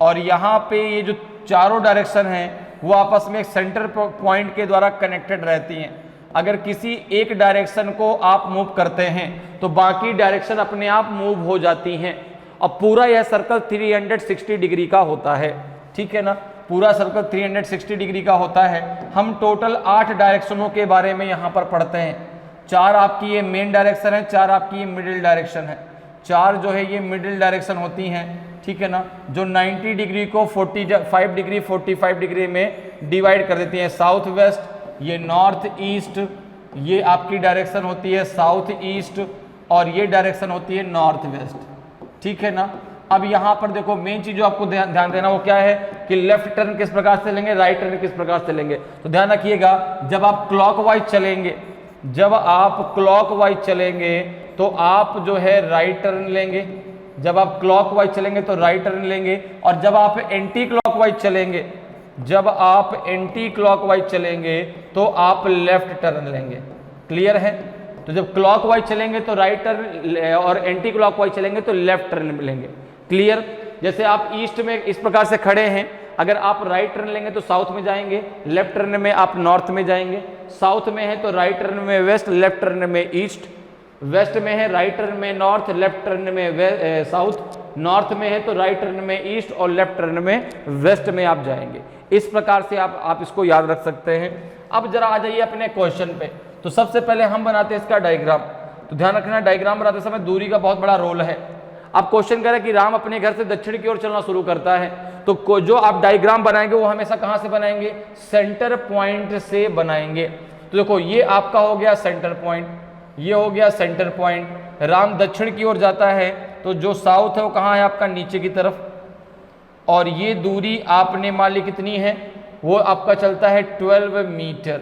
और यहाँ पे ये जो चारों डायरेक्शन हैं वो आपस में एक सेंटर पॉइंट के द्वारा कनेक्टेड रहती हैं। अगर किसी एक डायरेक्शन को आप मूव करते हैं तो बाकी डायरेक्शन अपने आप मूव हो जाती हैं। अब पूरा यह सर्कल 360 डिग्री का होता है, ठीक है ना, पूरा सर्कल 360 डिग्री का होता है। हम टोटल 8 डायरेक्शनों के बारे में यहाँ पर पढ़ते हैं। 4 आपकी ये मेन डायरेक्शन है, 4 आपकी ये मिडिल डायरेक्शन है। 4 जो है ये मिडिल डायरेक्शन होती हैं, ठीक है ना, जो 90 डिग्री को 45 डिग्री 45 डिग्री में डिवाइड कर देती हैं। साउथ वेस्ट, ये नॉर्थ ईस्ट, ये आपकी डायरेक्शन होती है साउथ ईस्ट, और ये डायरेक्शन होती है नॉर्थ वेस्ट, ठीक है ना। अब यहाँ पर देखो मेन चीज जो आपको ध्यान देना वो क्या है कि लेफ्ट टर्न किस प्रकार से लेंगे, राइट टर्न किस प्रकार से लेंगे। तो ध्यान रखिएगा, जब आप क्लॉकवाइज चलेंगे, जब आप क्लॉकवाइज चलेंगे तो आप जो है राइट टर्न लेंगे। जब आप क्लॉकवाइज चलेंगे तो राइट टर्न लेंगे, और जब आप एंटी क्लॉकवाइज चलेंगे, जब आप एंटी क्लॉकवाइज चलेंगे तो आप लेफ्ट टर्न लेंगे। क्लियर है? तो जब क्लॉकवाइज चलेंगे तो राइट टर्न और एंटी क्लॉकवाइज चलेंगे तो लेफ्ट टर्न लेंगे। क्लियर? जैसे आप ईस्ट में इस प्रकार से खड़े हैं, अगर आप राइट टर्न लेंगे तो साउथ में जाएंगे, लेफ्ट टर्न में आप नॉर्थ में जाएंगे। साउथ में है तो राइट टर्न में वेस्ट, लेफ्ट टर्न में ईस्ट। वेस्ट में है राइट टर्न में नॉर्थ, लेफ्ट टर्न में साउथ। नॉर्थ में है तो राइट टर्न में ईस्ट, और लेफ्ट टर्न में वेस्ट में आप जाएंगे। इस प्रकार से आप इसको याद रख सकते हैं। अब जरा आ जाइए अपने क्वेश्चन पे। तो सबसे पहले हम बनाते हैं इसका डायग्राम। तो ध्यान रखना, डायग्राम बनाते समय दूरी का बहुत बड़ा रोल है। अब क्वेश्चन कह रहा है कि राम अपने घर से दक्षिण की ओर चलना शुरू करता है, तो जो आप डायग्राम बनाएंगे वो हमेशा कहां से बनाएंगे? सेंटर पॉइंट से बनाएंगे। तो देखो ये आपका हो गया सेंटर पॉइंट, ये हो गया सेंटर पॉइंट। राम दक्षिण की ओर जाता है तो जो साउथ है वो कहाँ है आपका? नीचे की तरफ। और ये दूरी आपने मान ली कितनी है? वो आपका चलता है 12 मीटर,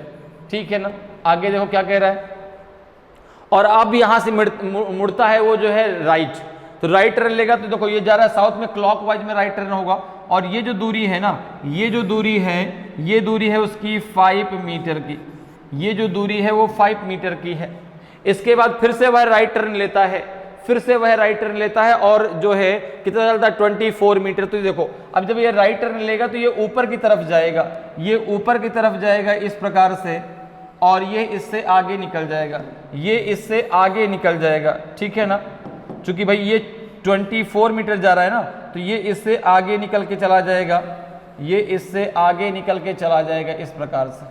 ठीक है ना। आगे देखो क्या कह रहा है, और अब यहां से मुड़ता है वो जो है राइट, तो राइट टर्न लेगा। तो देखो ये जा रहा है साउथ में, क्लॉकवाइज में राइट टर्न होगा। और ये जो दूरी है ना, ये जो दूरी है, ये दूरी है उसकी 5 मीटर की, ये जो दूरी है वो 5 मीटर की है। इसके बाद फिर से वह राइट टर्न लेता है, फिर से वह राइट टर्न लेता है, और जो है कितना चलता है? 24 मीटर। तो देखो अब जब ये राइट टर्न लेगा तो ये ऊपर की तरफ जाएगा, ये ऊपर की तरफ जाएगा इस प्रकार से, और ये इससे आगे निकल जाएगा, ये इससे आगे निकल जाएगा, ठीक है ना। चूंकि भाई ये 24 मीटर जा रहा है ना, तो ये इससे आगे निकल के चला जाएगा, ये इससे आगे निकल के चला जाएगा इस प्रकार से,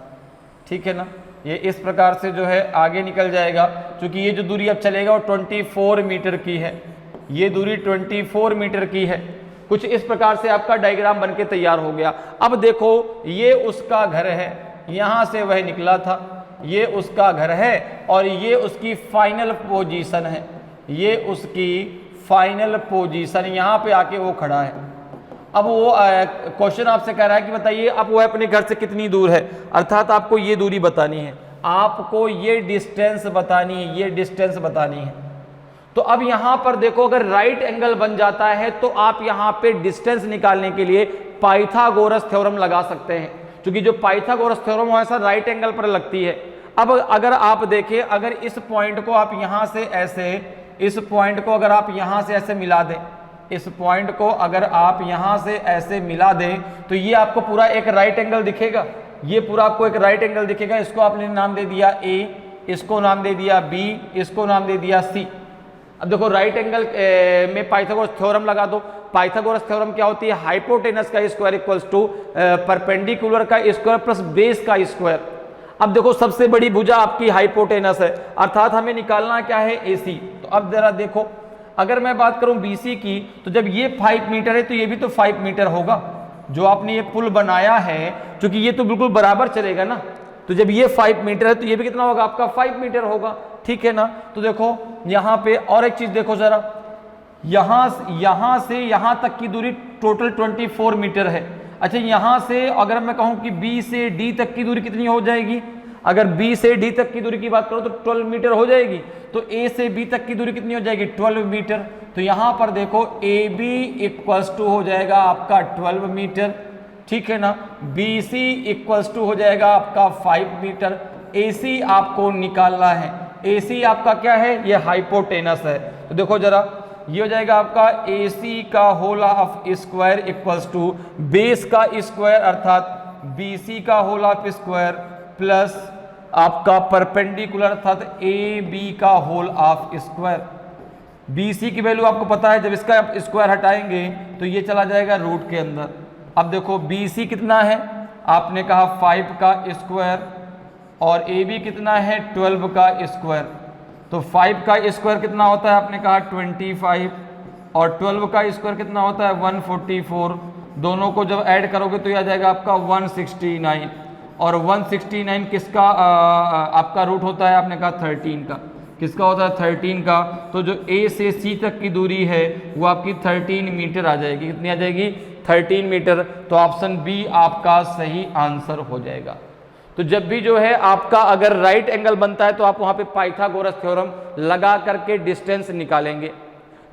ठीक है ना। ये इस प्रकार से जो है आगे निकल जाएगा, क्योंकि ये जो दूरी अब चलेगा वो 24 मीटर की है, ये दूरी 24 मीटर की है। कुछ इस प्रकार से आपका डायग्राम बनके तैयार हो गया। अब देखो ये उसका घर है, यहां से वह निकला था, ये उसका घर है, और ये उसकी फाइनल पोजीशन है, ये उसकी फाइनल पोजीशन, यहां पे आके वो खड़ा है। अब वो क्वेश्चन आपसे कह रहा है कि बताइए अब वो अपने घर से कितनी दूर है, अर्थात आपको ये दूरी बतानी है, आपको ये डिस्टेंस बतानी है, ये डिस्टेंस बतानी है। तो अब यहां पर देखो, अगर राइट एंगल बन जाता है तो आप यहां पे डिस्टेंस निकालने के लिए पाइथागोरस थ्योरम लगा सकते हैं, क्योंकि जो पाइथागोरस थ्योरम वैसा राइट एंगल पर लगती है। अब अगर आप देखें, अगर इस पॉइंट को आप यहां से ऐसे, इस पॉइंट को अगर आप यहां से ऐसे मिला दें, इस पॉइंट को अगर आप यहां से ऐसे मिला दें, तो ये आपको पूरा एक राइट एंगल दिखेगा, ये पूरा आपको एक राइट एंगल दिखेगा। इसको आपने नाम दे दिया ए, इसको नाम दे दिया बी, इसको नाम दे दिया सी। अब देखो राइट एंगल में पाइथागोरस थ्योरम लगा दो। पाइथागोरस थ्योरम क्या होती है? हाइपोटेनस का स्क्वायर इक्वल्स टू परपेंडिकुलर का स्क्वायर प्लस बेस का स्क्वायर। अब देखो सबसे बड़ी भुजा आपकी हाइपोटेनस है, अर्थात हमें निकालना क्या है? एसी। तो अब जरा देखो, अगर मैं बात करूं बीसी की, तो जब ये 5 मीटर है तो ये भी तो 5 मीटर होगा। जो आपने ये पुल बनाया है, क्योंकि ये तो बिल्कुल बराबर चलेगा ना, तो जब ये 5 मीटर है तो ये भी कितना होगा? आपका 5 मीटर होगा, ठीक है ना। तो देखो यहाँ पे और एक चीज देखो जरा, यहां से यहां तक की दूरी टोटल 24 मीटर है। अच्छा, यहां से अगर मैं कहूं कि बी से डी तक की दूरी कितनी हो जाएगी? अगर बी से डी तक की दूरी की बात करो तो 12 मीटर हो जाएगी। तो ए से बी तक की दूरी कितनी हो जाएगी? 12 मीटर। तो यहां पर देखो ए बी इक्वल्स टू हो जाएगा आपका 12 मीटर, ठीक है ना। बी सी इक्वल्स टू हो जाएगा आपका 5 मीटर। ए सी आपको निकालना है, ए सी आपका क्या है? ये हाइपोटेनस है। तो देखो जरा, ये हो जाएगा आपका ए सी का whole of square equals to base का स्क्वायर, अर्थात BC का होल ऑफ स्क्वायर प्लस आपका परपेंडिकुलर अर्थात AB का होल ऑफ स्क्वायर। BC की वैल्यू आपको पता है, जब इसका आप स्क्वायर हटाएंगे तो ये चला जाएगा रूट के अंदर। अब देखो BC कितना है, आपने कहा 5 का स्क्वायर और AB कितना है 12 का स्क्वायर। तो 5 का स्क्वायर कितना होता है, आपने कहा 25 और 12 का स्क्वायर कितना होता है 144। दोनों को जब ऐड करोगे तो ये आ जाएगा आपका 169 और 169 किसका आपका रूट होता है, आपने कहा 13 का। किसका होता है 13 का। तो जो A से C तक की दूरी है वो आपकी 13 मीटर आ जाएगी। कितनी आ जाएगी 13 मीटर। तो ऑप्शन बी आपका सही आंसर हो जाएगा। तो जब भी जो है आपका अगर राइट एंगल बनता है तो आप वहां पे पाइथागोरस थ्योरम लगा करके डिस्टेंस निकालेंगे।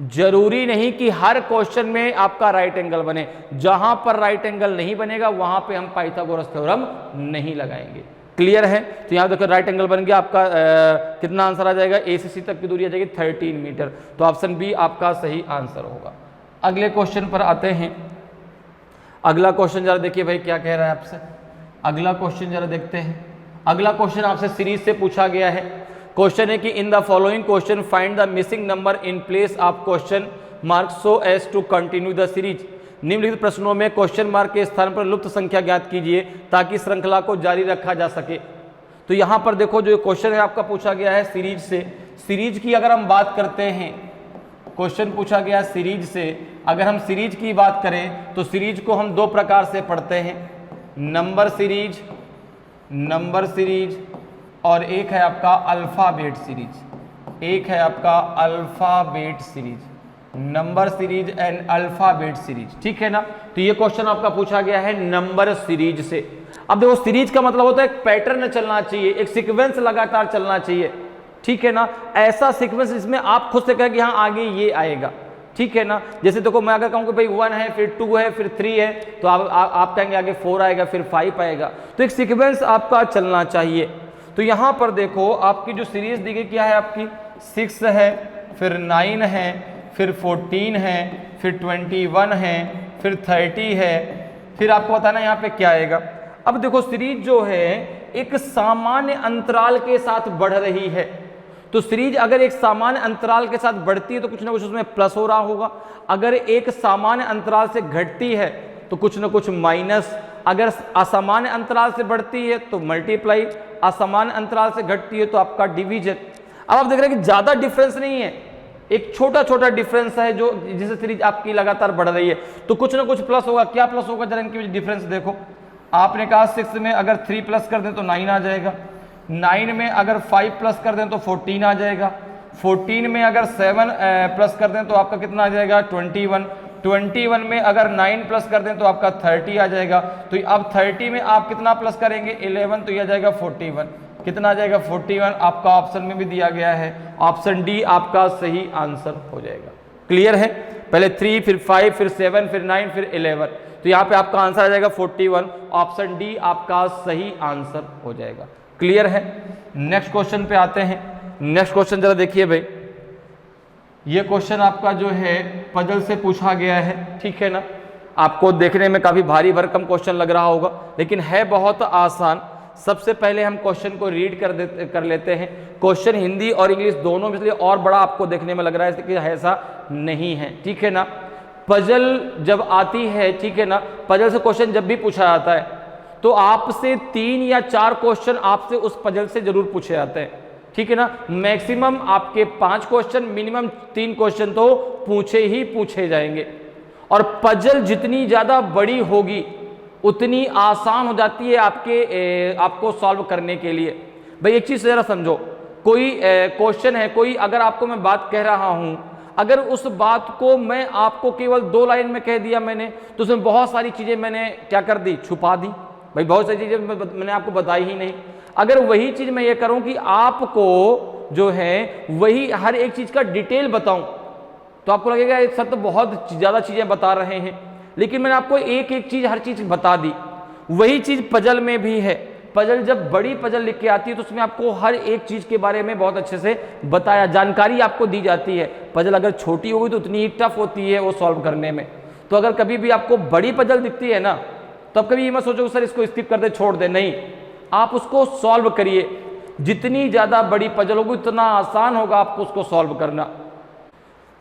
जरूरी नहीं कि हर क्वेश्चन में आपका राइट एंगल बने, जहां पर राइट एंगल नहीं बनेगा वहां पे हम पाइथागोरस थ्योरम नहीं लगाएंगे। क्लियर है। तो यहां देखो राइट एंगल बन गया आपका कितना आंसर आ जाएगा, A से C तक की दूरी आ जाएगी 13 मीटर। तो ऑप्शन बी आपका सही आंसर होगा। अगले क्वेश्चन पर आते हैं। अगला क्वेश्चन जरा देखिए भाई क्या कह रहा है आपसे। अगला क्वेश्चन जरा देखते हैं। अगला क्वेश्चन आपसे सीरीज से पूछा गया है। क्वेश्चन है कि in the following question find the missing number in place of question mark so as to continue the series. निम्नलिखित प्रश्नों में क्वेश्चन मार्क के स्थान पर लुप्त संख्या ज्ञात कीजिए ताकि श्रृंखला को जारी रखा जा सके। तो यहां पर देखो जो क्वेश्चन है आपका पूछा गया है सीरीज से। सीरीज की अगर हम बात करते हैं, क्वेश्चन पूछा गया सीरीज से, अगर हम सीरीज की बात करें तो सीरीज को हम दो प्रकार से पढ़ते हैं, नंबर सीरीज और एक है आपका अल्फाबेट सीरीज। एक है आपका alphabet series, number series and alphabet series. ठीक है ना। तो ये क्वेश्चन आपका पूछा गया है नंबर सीरीज से। अब देखो सीरीज का मतलब होता है एक पैटर्न चलना चाहिए, एक सीक्वेंस लगातार चलना चाहिए। ठीक है ना। ऐसा सीक्वेंस जिसमें आप खुद से कहें कि हाँ आगे ये आएगा। ठीक है ना। जैसे देखो मैं अगर कहूँ कि भाई 1 है फिर 2 है फिर 3 है तो आप कहेंगे आगे 4 आएगा फिर 5 आएगा। तो एक सीक्वेंस आपका चलना चाहिए। तो यहां पर देखो आपकी जो सीरीज दी गई क्या है, आपकी 6 है फिर 9 है फिर 14 है फिर 21 है फिर 30 है, फिर आपको बताना यहाँ पे क्या आएगा। अब देखो सीरीज जो है एक सामान्य अंतराल के साथ बढ़ रही है। तो सीरीज अगर एक सामान्य अंतराल के साथ बढ़ती है तो कुछ ना कुछ उसमें प्लस हो रहा होगा। अगर एक सामान्य अंतराल से घटती है तो कुछ ना कुछ माइनस। अगर असामान्य अंतराल से बढ़ती है तो मल्टीप्लाई, असामान्य अंतराल से घटती है तो आपका डिवीजन। अब आप देख रहे हैं कि ज्यादा डिफरेंस नहीं है, एक छोटा छोटा डिफरेंस है जो जिससे सीरीज आपकी लगातार बढ़ रही है। तो कुछ ना कुछ प्लस होगा। क्या प्लस होगा जरा इनकी डिफरेंस देखो। आपने कहा 6 में अगर 3 प्लस कर दें तो 9 आ जाएगा, 9 में अगर 5 प्लस कर दें तो 14 आ जाएगा, 14 में अगर 7 प्लस कर दें तो आपका कितना आ जाएगा 21, 21 में अगर 9 प्लस कर दें तो आपका 30 आ जाएगा। तो अब 30 में आप कितना प्लस करेंगे 11, तो यह आ जाएगा 41। कितना आ जाएगा 41। आपका ऑप्शन में भी दिया गया है, ऑप्शन डी आपका सही आंसर हो जाएगा। क्लियर है। पहले 3 फिर 5 फिर 7 फिर 9 फिर 11, तो यहाँ पे आपका आंसर आ जाएगा 41। ऑप्शन डी आपका सही आंसर हो जाएगा। क्लियर है। नेक्स्ट क्वेश्चन पे आते हैं। नेक्स्ट क्वेश्चन जरा देखिए भाई। ये क्वेश्चन आपका जो है पजल से पूछा गया है। ठीक है ना। आपको देखने में काफी भारी भरकम क्वेश्चन लग रहा होगा लेकिन है बहुत आसान। सबसे पहले हम क्वेश्चन को रीड कर लेते हैं। क्वेश्चन हिंदी और इंग्लिश दोनों में, इसलिए और बड़ा आपको देखने में लग रहा है कि ऐसा नहीं है। ठीक है ना। पजल जब आती है, ठीक है ना, पजल से क्वेश्चन जब भी पूछा जाता है तो आपसे 3 या 4 क्वेश्चन आपसे उस पजल से जरूर पूछे जाते हैं। ठीक है ना। मैक्सिमम आपके 5 क्वेश्चन, मिनिमम 3 क्वेश्चन तो पूछे ही पूछे जाएंगे। और पजल जितनी ज्यादा बड़ी होगी उतनी आसान हो जाती है आपको सॉल्व करने के लिए। भाई एक चीज जरा समझो, कोई क्वेश्चन है, कोई अगर आपको मैं बात कह रहा हूं, अगर उस बात को मैं आपको केवल 2 लाइन में कह दिया मैंने तो उसमें बहुत सारी चीजें मैंने क्या कर दी, छुपा दी। भाई बहुत सारी चीजें मैंने आपको बताई ही नहीं। अगर वही चीज मैं ये करूं कि आपको जो है वही हर एक चीज का डिटेल बताऊं तो आपको लगेगा सर तो बहुत ज्यादा चीजें बता रहे हैं, लेकिन मैंने आपको एक एक चीज हर चीज बता दी। वही चीज पजल में भी है। पजल जब बड़ी पजल लिख के आती है तो उसमें आपको हर एक चीज के बारे में बहुत अच्छे से बताया, जानकारी आपको दी जाती है। पजल अगर छोटी होगी तो उतनी ही टफ होती है वो सॉल्व करने में। तो अगर कभी भी आपको बड़ी पजल दिखती है ना तो अब कभी ये मत सोचो सर इसको स्किप कर दे, छोड़ दे, नहीं, आप उसको सॉल्व करिए। जितनी ज़्यादा बड़ी पजल होगी उतना आसान होगा आपको उसको सॉल्व करना।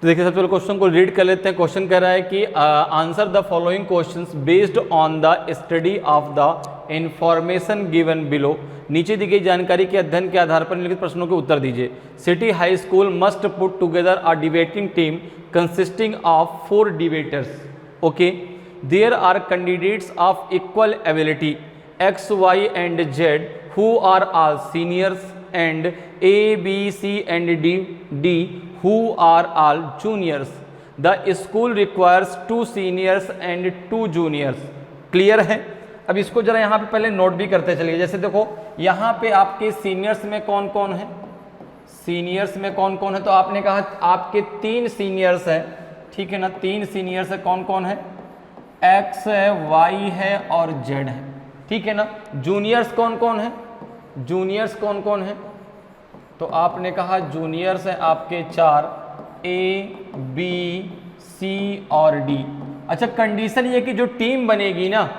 तो देखिए सबसे पहले क्वेश्चन को रीड कर लेते हैं। क्वेश्चन कह रहा है कि answer the following questions based on the study of the information given below. नीचे दी गई जानकारी के अध्ययन के आधार पर निम्नलिखित प्रश्नों के उत्तर दीजिए। City high school must put together a debating team consisting of 4 debaters. Okay, there are candidates of equal ability X, Y and Z who are all seniors and A, B, C and D who are all juniors. The school requires 2 seniors and 2 juniors. Clear है? अब इसको जरा यहाँ पे पहले note भी करते चलिए। जैसे देखो यहाँ पे आपके सीनियर्स में कौन कौन है, सीनियर्स में कौन कौन है, तो आपने कहा आपके 3 सीनियर्स है, ठीक है ना, 3 सीनियर्स है, कौन कौन है, X है, Y है और Z है, ठीक है ना। जूनियर्स कौन कौन है, जूनियर्स कौन कौन है, तो आपने कहा जूनियर्स है आपके 4, A, B, C और D। अच्छा, कंडीशन ये कि जो टीम बनेगी ना,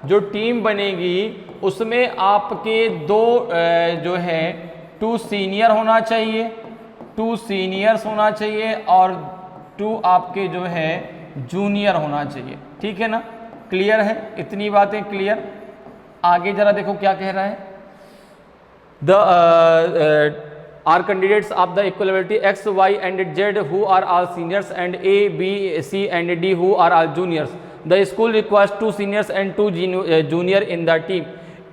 जो टीम बनेगी उसमें आपके 2 जो है 2 सीनियर होना चाहिए, 2 सीनियर्स होना चाहिए और 2 आपके जो है जूनियर होना चाहिए, ठीक है ना। क्लियर है, इतनी बातें क्लियर। आगे जरा देखो क्या कह रहा है, the are candidates of the equality X, Y and Z who are all seniors and A, B, C and D who are all juniors. The school requires 2 seniors and 2 junior in the team.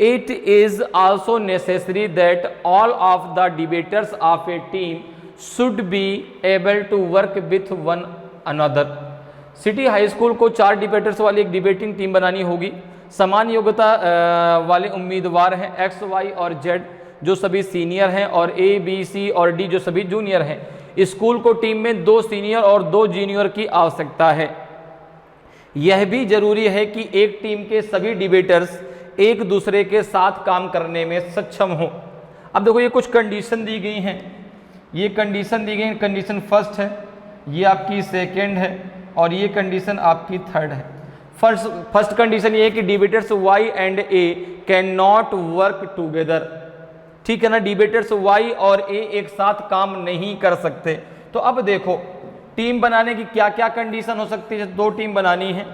It is also necessary that all of the debaters of a team should be able to work with one another. City high school को 4 debtors वाली एक debating team बनानी होगी। समान योग्यता वाले उम्मीदवार हैं X, Y और Z जो सभी सीनियर हैं और A, B, C और D जो सभी जूनियर हैं। स्कूल को टीम में 2 सीनियर और 2 जूनियर की आवश्यकता है। यह भी जरूरी है कि एक टीम के सभी डिबेटर्स एक दूसरे के साथ काम करने में सक्षम हो। अब देखो ये कुछ कंडीशन दी गई हैं, ये कंडीशन दी गई, कंडीशन फर्स्ट है, ये आपकी सेकेंड है और ये कंडीशन आपकी थर्ड है। फर्स्ट कंडीशन ये है कि debtors Y and A can not work together, ठीक है ना। डिबेटर्स Y और A एक साथ काम नहीं कर सकते। तो अब देखो टीम बनाने की क्या क्या कंडीशन हो सकती है। 2 टीम बनानी है,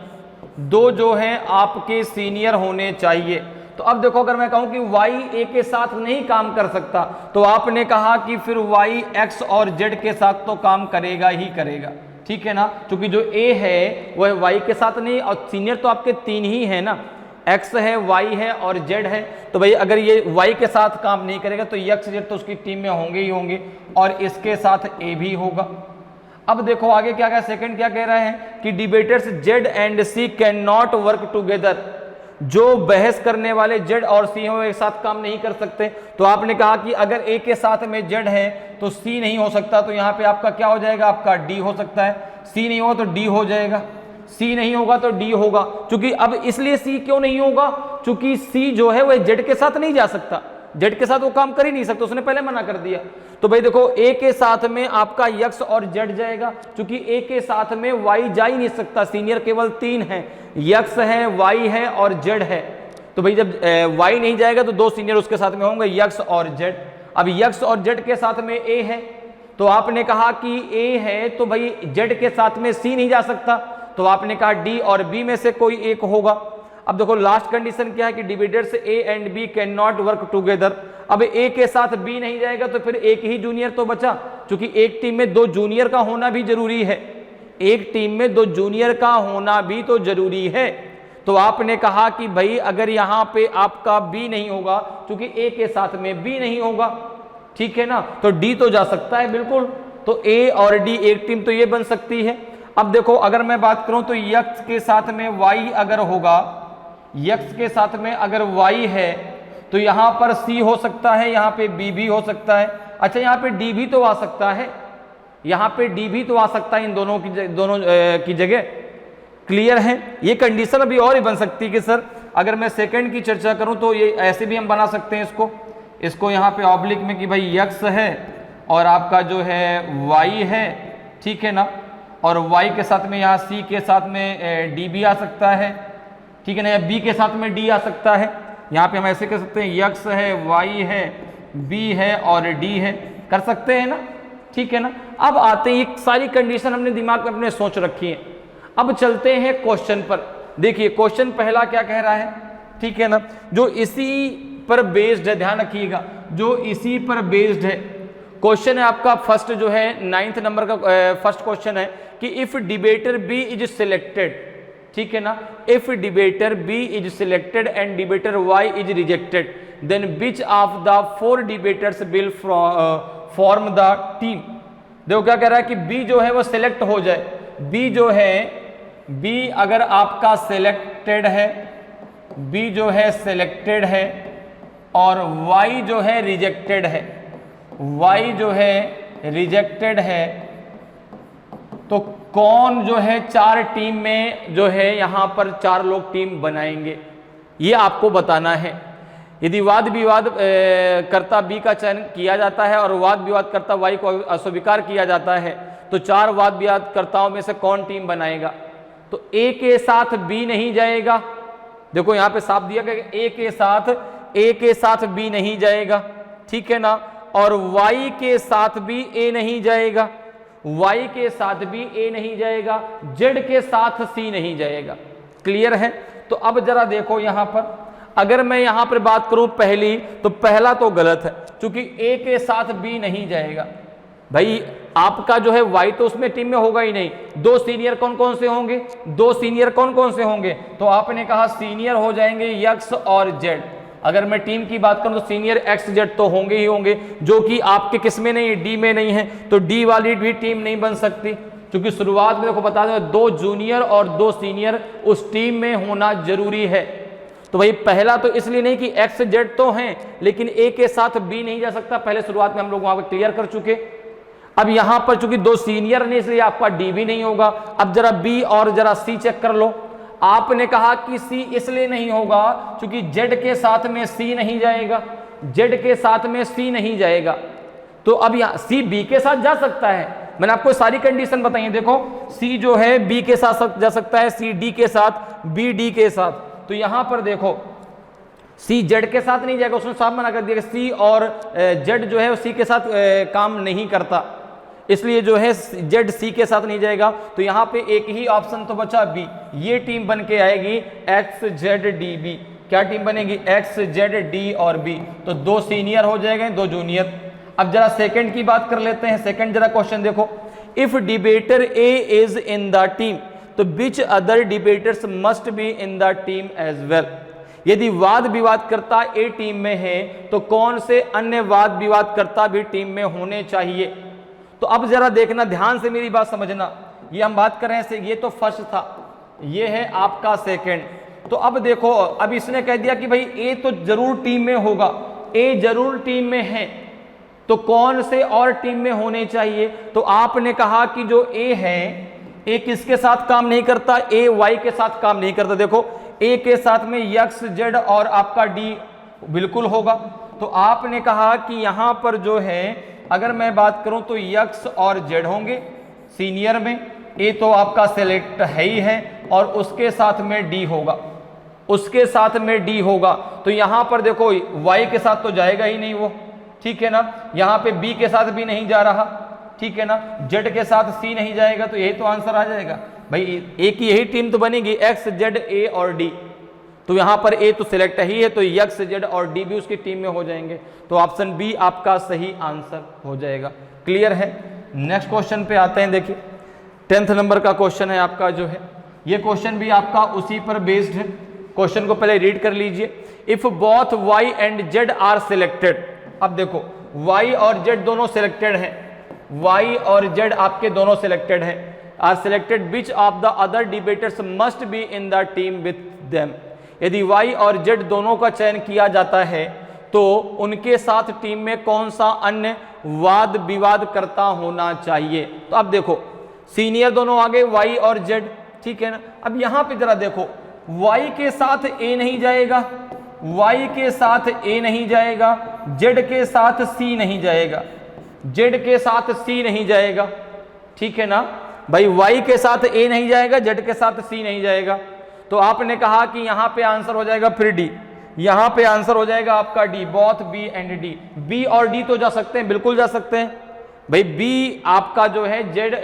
2 जो हैं आपके सीनियर होने चाहिए। तो अब देखो अगर मैं कहूं कि Y A के साथ नहीं काम कर सकता तो आपने कहा कि फिर Y X और Z के साथ तो काम करेगा ही करेगा, ठीक है ना। क्योंकि जो A है वह Y के साथ नहीं, और सीनियर तो आपके 3 ही है ना, X है, Y है और Z है। तो भाई अगर ये Y के साथ काम नहीं करेगा तो X Z तो उसकी टीम में होंगे ही होंगे और इसके साथ A भी होगा। अब देखो आगे क्या क्या सेकंड क्या कह रहे हैं कि debtors Z and C can not work together. जो बहस करने वाले Z और C हैं वो एक साथ काम नहीं कर सकते। तो आपने कहा कि अगर A के साथ में Z है तो C नहीं हो सकता, तो यहाँ पे आपका क्या हो जाएगा, आपका D हो सकता है। C नहीं होगा तो D हो जाएगा, C नहीं होगा तो D होगा। क्योंकि अब इसलिए C क्यों नहीं होगा, क्योंकि C जो है वह Z के साथ नहीं जा सकता, Z के साथ वो काम कर ही नहीं सकता, उसने पहले मना कर दिया। तो भाई देखो A के साथ में आपका X और Z जाएगा, क्योंकि A के साथ में Y जा ही नहीं सकता, सीनियर केवल 3 हैं, X है, Y है और Z है। तो भाई जब Y नहीं जाएगा तो 2 सीनियर उसके साथ में होंगे, X और Z। अब X और Z के साथ में A है, तो आपने कहा कि A है तो भाई Z के साथ में C नहीं जा सकता, तो आपने कहा D और B में से कोई एक होगा। अब देखो लास्ट कंडीशन क्या है कि debtors A and B can not work together. अब A के साथ B नहीं जाएगा तो फिर एक ही जूनियर तो बचा, क्योंकि एक टीम में 2 जूनियर का होना भी जरूरी है, एक टीम में 2 जूनियर का होना भी तो जरूरी है। तो आपने कहा कि भाई अगर यहाँ पे आपका B नहीं होगा क्योंकि A के साथ में B नहीं होगा, ठीक है ना, तो D तो जा सकता है बिल्कुल। तो A और D एक टीम तो ये बन सकती है। अब देखो अगर मैं बात करूं तो X के साथ में Y अगर होगा, X के साथ में अगर Y है तो यहाँ पर C हो सकता है, यहाँ पे B भी हो सकता है। अच्छा यहाँ पे D भी तो आ सकता है, यहाँ पे D भी तो आ सकता है इन दोनों की जगह। क्लियर है। ये कंडीशन अभी और ही बन सकती है कि सर अगर मैं सेकंड की चर्चा करूं तो ये ऐसे भी हम बना सकते हैं इसको यहाँ पे ऑब्लिक में कि भाई X है और आपका जो है Y है, ठीक है ना, और Y के साथ में यहाँ C के साथ में D भी आ सकता है, ठीक है ना, या बी के साथ में डी आ सकता है। यहाँ पे हम ऐसे कह सकते हैं x है, y है, b है और d है, कर सकते हैं ना, ठीक है ना। अब आते हैं, ये सारी कंडीशन हमने दिमाग में अपने सोच रखी है। अब चलते हैं क्वेश्चन पर। देखिए क्वेश्चन पहला क्या कह रहा है, ठीक है ना, जो इसी पर बेस्ड है, ध्यान रखिएगा, जो इसी पर बेस्ड है। क्वेश्चन है आपका फर्स्ट जो है 9th नंबर का फर्स्ट क्वेश्चन है कि if debater B is selected, ठीक है ना, if debater B is selected and debater Y is rejected then which of the 4 debaters will form the team. देखो क्या कह रहा है कि बी जो है वो सिलेक्ट हो जाए, बी जो है, बी अगर आपका सिलेक्टेड है, बी जो है सिलेक्टेड है और वाई जो है रिजेक्टेड है, वाई जो है रिजेक्टेड है, तो कौन जो है 4 टीम में जो है यहां पर 4 लोग टीम बनाएंगे, ये आपको बताना है। यदि वाद विवाद कर्ता बी का चयन किया जाता है और वाद विवाद कर्ता वाई को अस्वीकार किया जाता है तो 4 वाद विवाद कर्ताओं में से कौन टीम बनाएगा। तो ए के साथ बी नहीं जाएगा, देखो यहां पे साफ दिया गया ए के साथ बी नहीं जाएगा, ठीक है ना, और y के साथ भी a नहीं जाएगा, y के साथ भी a नहीं जाएगा, z के साथ c नहीं जाएगा। क्लियर है। तो अब जरा देखो यहां पर, अगर मैं यहां पर बात करूं पहली, तो पहला तो गलत है क्योंकि a के साथ b नहीं जाएगा। भाई आपका जो है y तो उसमें टीम में होगा ही नहीं। 2 सीनियर कौन कौन से होंगे, 2 सीनियर कौन कौन से होंगे, तो आपने कहा सीनियर हो जाएंगे x और z। अगर मैं टीम की बात करूं तो सीनियर एक्स जेड तो होंगे ही होंगे, जो कि आपके किस में नहीं है, डी में नहीं है, तो डी वाली भी टीम नहीं बन सकती, क्योंकि शुरुआत में देखो बता दें 2 जूनियर और 2 सीनियर उस टीम में होना जरूरी है। तो भाई पहला तो इसलिए नहीं कि एक्स जेड तो हैं लेकिन ए के साथ बी नहीं जा सकता, पहले शुरुआत में हम लोग वहां पर क्लियर कर चुके। अब यहां पर चूंकि 2 सीनियर नहीं इसलिए आपका डी भी नहीं होगा। अब जरा बी और जरा सी चेक कर लो। आपने कहा कि सी इसलिए नहीं होगा क्योंकि जेड के साथ में सी नहीं जाएगा, जेड के साथ में सी नहीं जाएगा। तो अब यहां सी बी के साथ जा सकता है, मैंने आपको सारी कंडीशन बताई है। देखो सी जो है बी के साथ जा सकता है, सी डी के साथ, बी डी के साथ। तो यहां पर देखो सी जेड के साथ नहीं जाएगा, उसने साफ मना कर दिया कि सी और जेड जो है सी के साथ काम नहीं करता, इसलिए जो है जेड सी के साथ नहीं जाएगा। तो यहां पे एक ही ऑप्शन तो बचा बी, ये टीम बन के आएगी एक्स जेड डी बी। क्या टीम बनेगी, एक्स जेड डी और बी। तो 2 सीनियर हो जाएंगे, 2 जूनियर। अब जरा सेकंड की बात कर लेते हैं। सेकंड जरा क्वेश्चन देखो, if debater A is in the team तो which other debaters must be in the team as well. यदि वाद विवाद करता ए टीम में है तो कौन से अन्य वाद विवाद करता भी टीम में होने चाहिए। तो अब जरा देखना, ध्यान से मेरी बात समझना, ये हम बात कर रहे हैं, ये तो फर्स्ट था, ये है आपका सेकंड। तो अब देखो, अब इसने कह दिया कि भाई ए तो जरूर टीम में होगा, ए जरूर टीम में है, तो कौन से और टीम में होने चाहिए। तो आपने कहा कि जो ए है, ए किसके साथ काम नहीं करता, ए वाई के साथ काम नहीं करता। देखो ए के साथ में एक्स जेड और आपका डी बिल्कुल होगा। तो आपने कहा कि यहां पर जो है अगर मैं बात करूं तो x और z होंगे सीनियर में, ए तो आपका सेलेक्ट है ही है और उसके साथ में d होगा, उसके साथ में d होगा। तो यहां पर देखो y के साथ तो जाएगा ही नहीं वो, ठीक है ना, यहां पे b के साथ भी नहीं जा रहा, ठीक है ना, z के साथ c नहीं जाएगा, तो यही तो आंसर आ जाएगा। भाई ए की यही टीम तो बनेगी x z a और d। तो यहां पर ए तो सिलेक्ट ही है तो x z और d भी उसकी टीम में हो जाएंगे। तो ऑप्शन बी आपका सही आंसर हो जाएगा। क्लियर है। नेक्स्ट क्वेश्चन पे आते हैं। देखिए 10th नंबर का क्वेश्चन है आपका जो है, ये क्वेश्चन भी आपका उसी पर बेस्ड है। क्वेश्चन को पहले रीड कर लीजिए। If both y and z are selected, अब देखो y और z दोनों सिलेक्टेड हैं, y और z आपके दोनों सिलेक्टेड हैं, are selected which of the other debaters must be in the team with them. यदि y और z दोनों का चयन किया जाता है तो उनके साथ टीम में कौन सा अन्य वाद विवाद करता होना चाहिए। तो अब देखो सीनियर दोनों आ गए y और z, ठीक है ना। अब यहां पे जरा देखो y के साथ a नहीं जाएगा, y के साथ a नहीं जाएगा, z के साथ c नहीं जाएगा, z के साथ c नहीं जाएगा, ठीक है ना भाई, y के साथ a नहीं जाएगा, z के साथ c नहीं जाएगा। तो आपने कहा कि यहां पे आंसर हो जाएगा फिर डी, यहां पे आंसर हो जाएगा आपका D, both B and D. B और डी तो जा सकते हैं, बिल्कुल जा सकते हैं भाई। बी आपका जो है जेड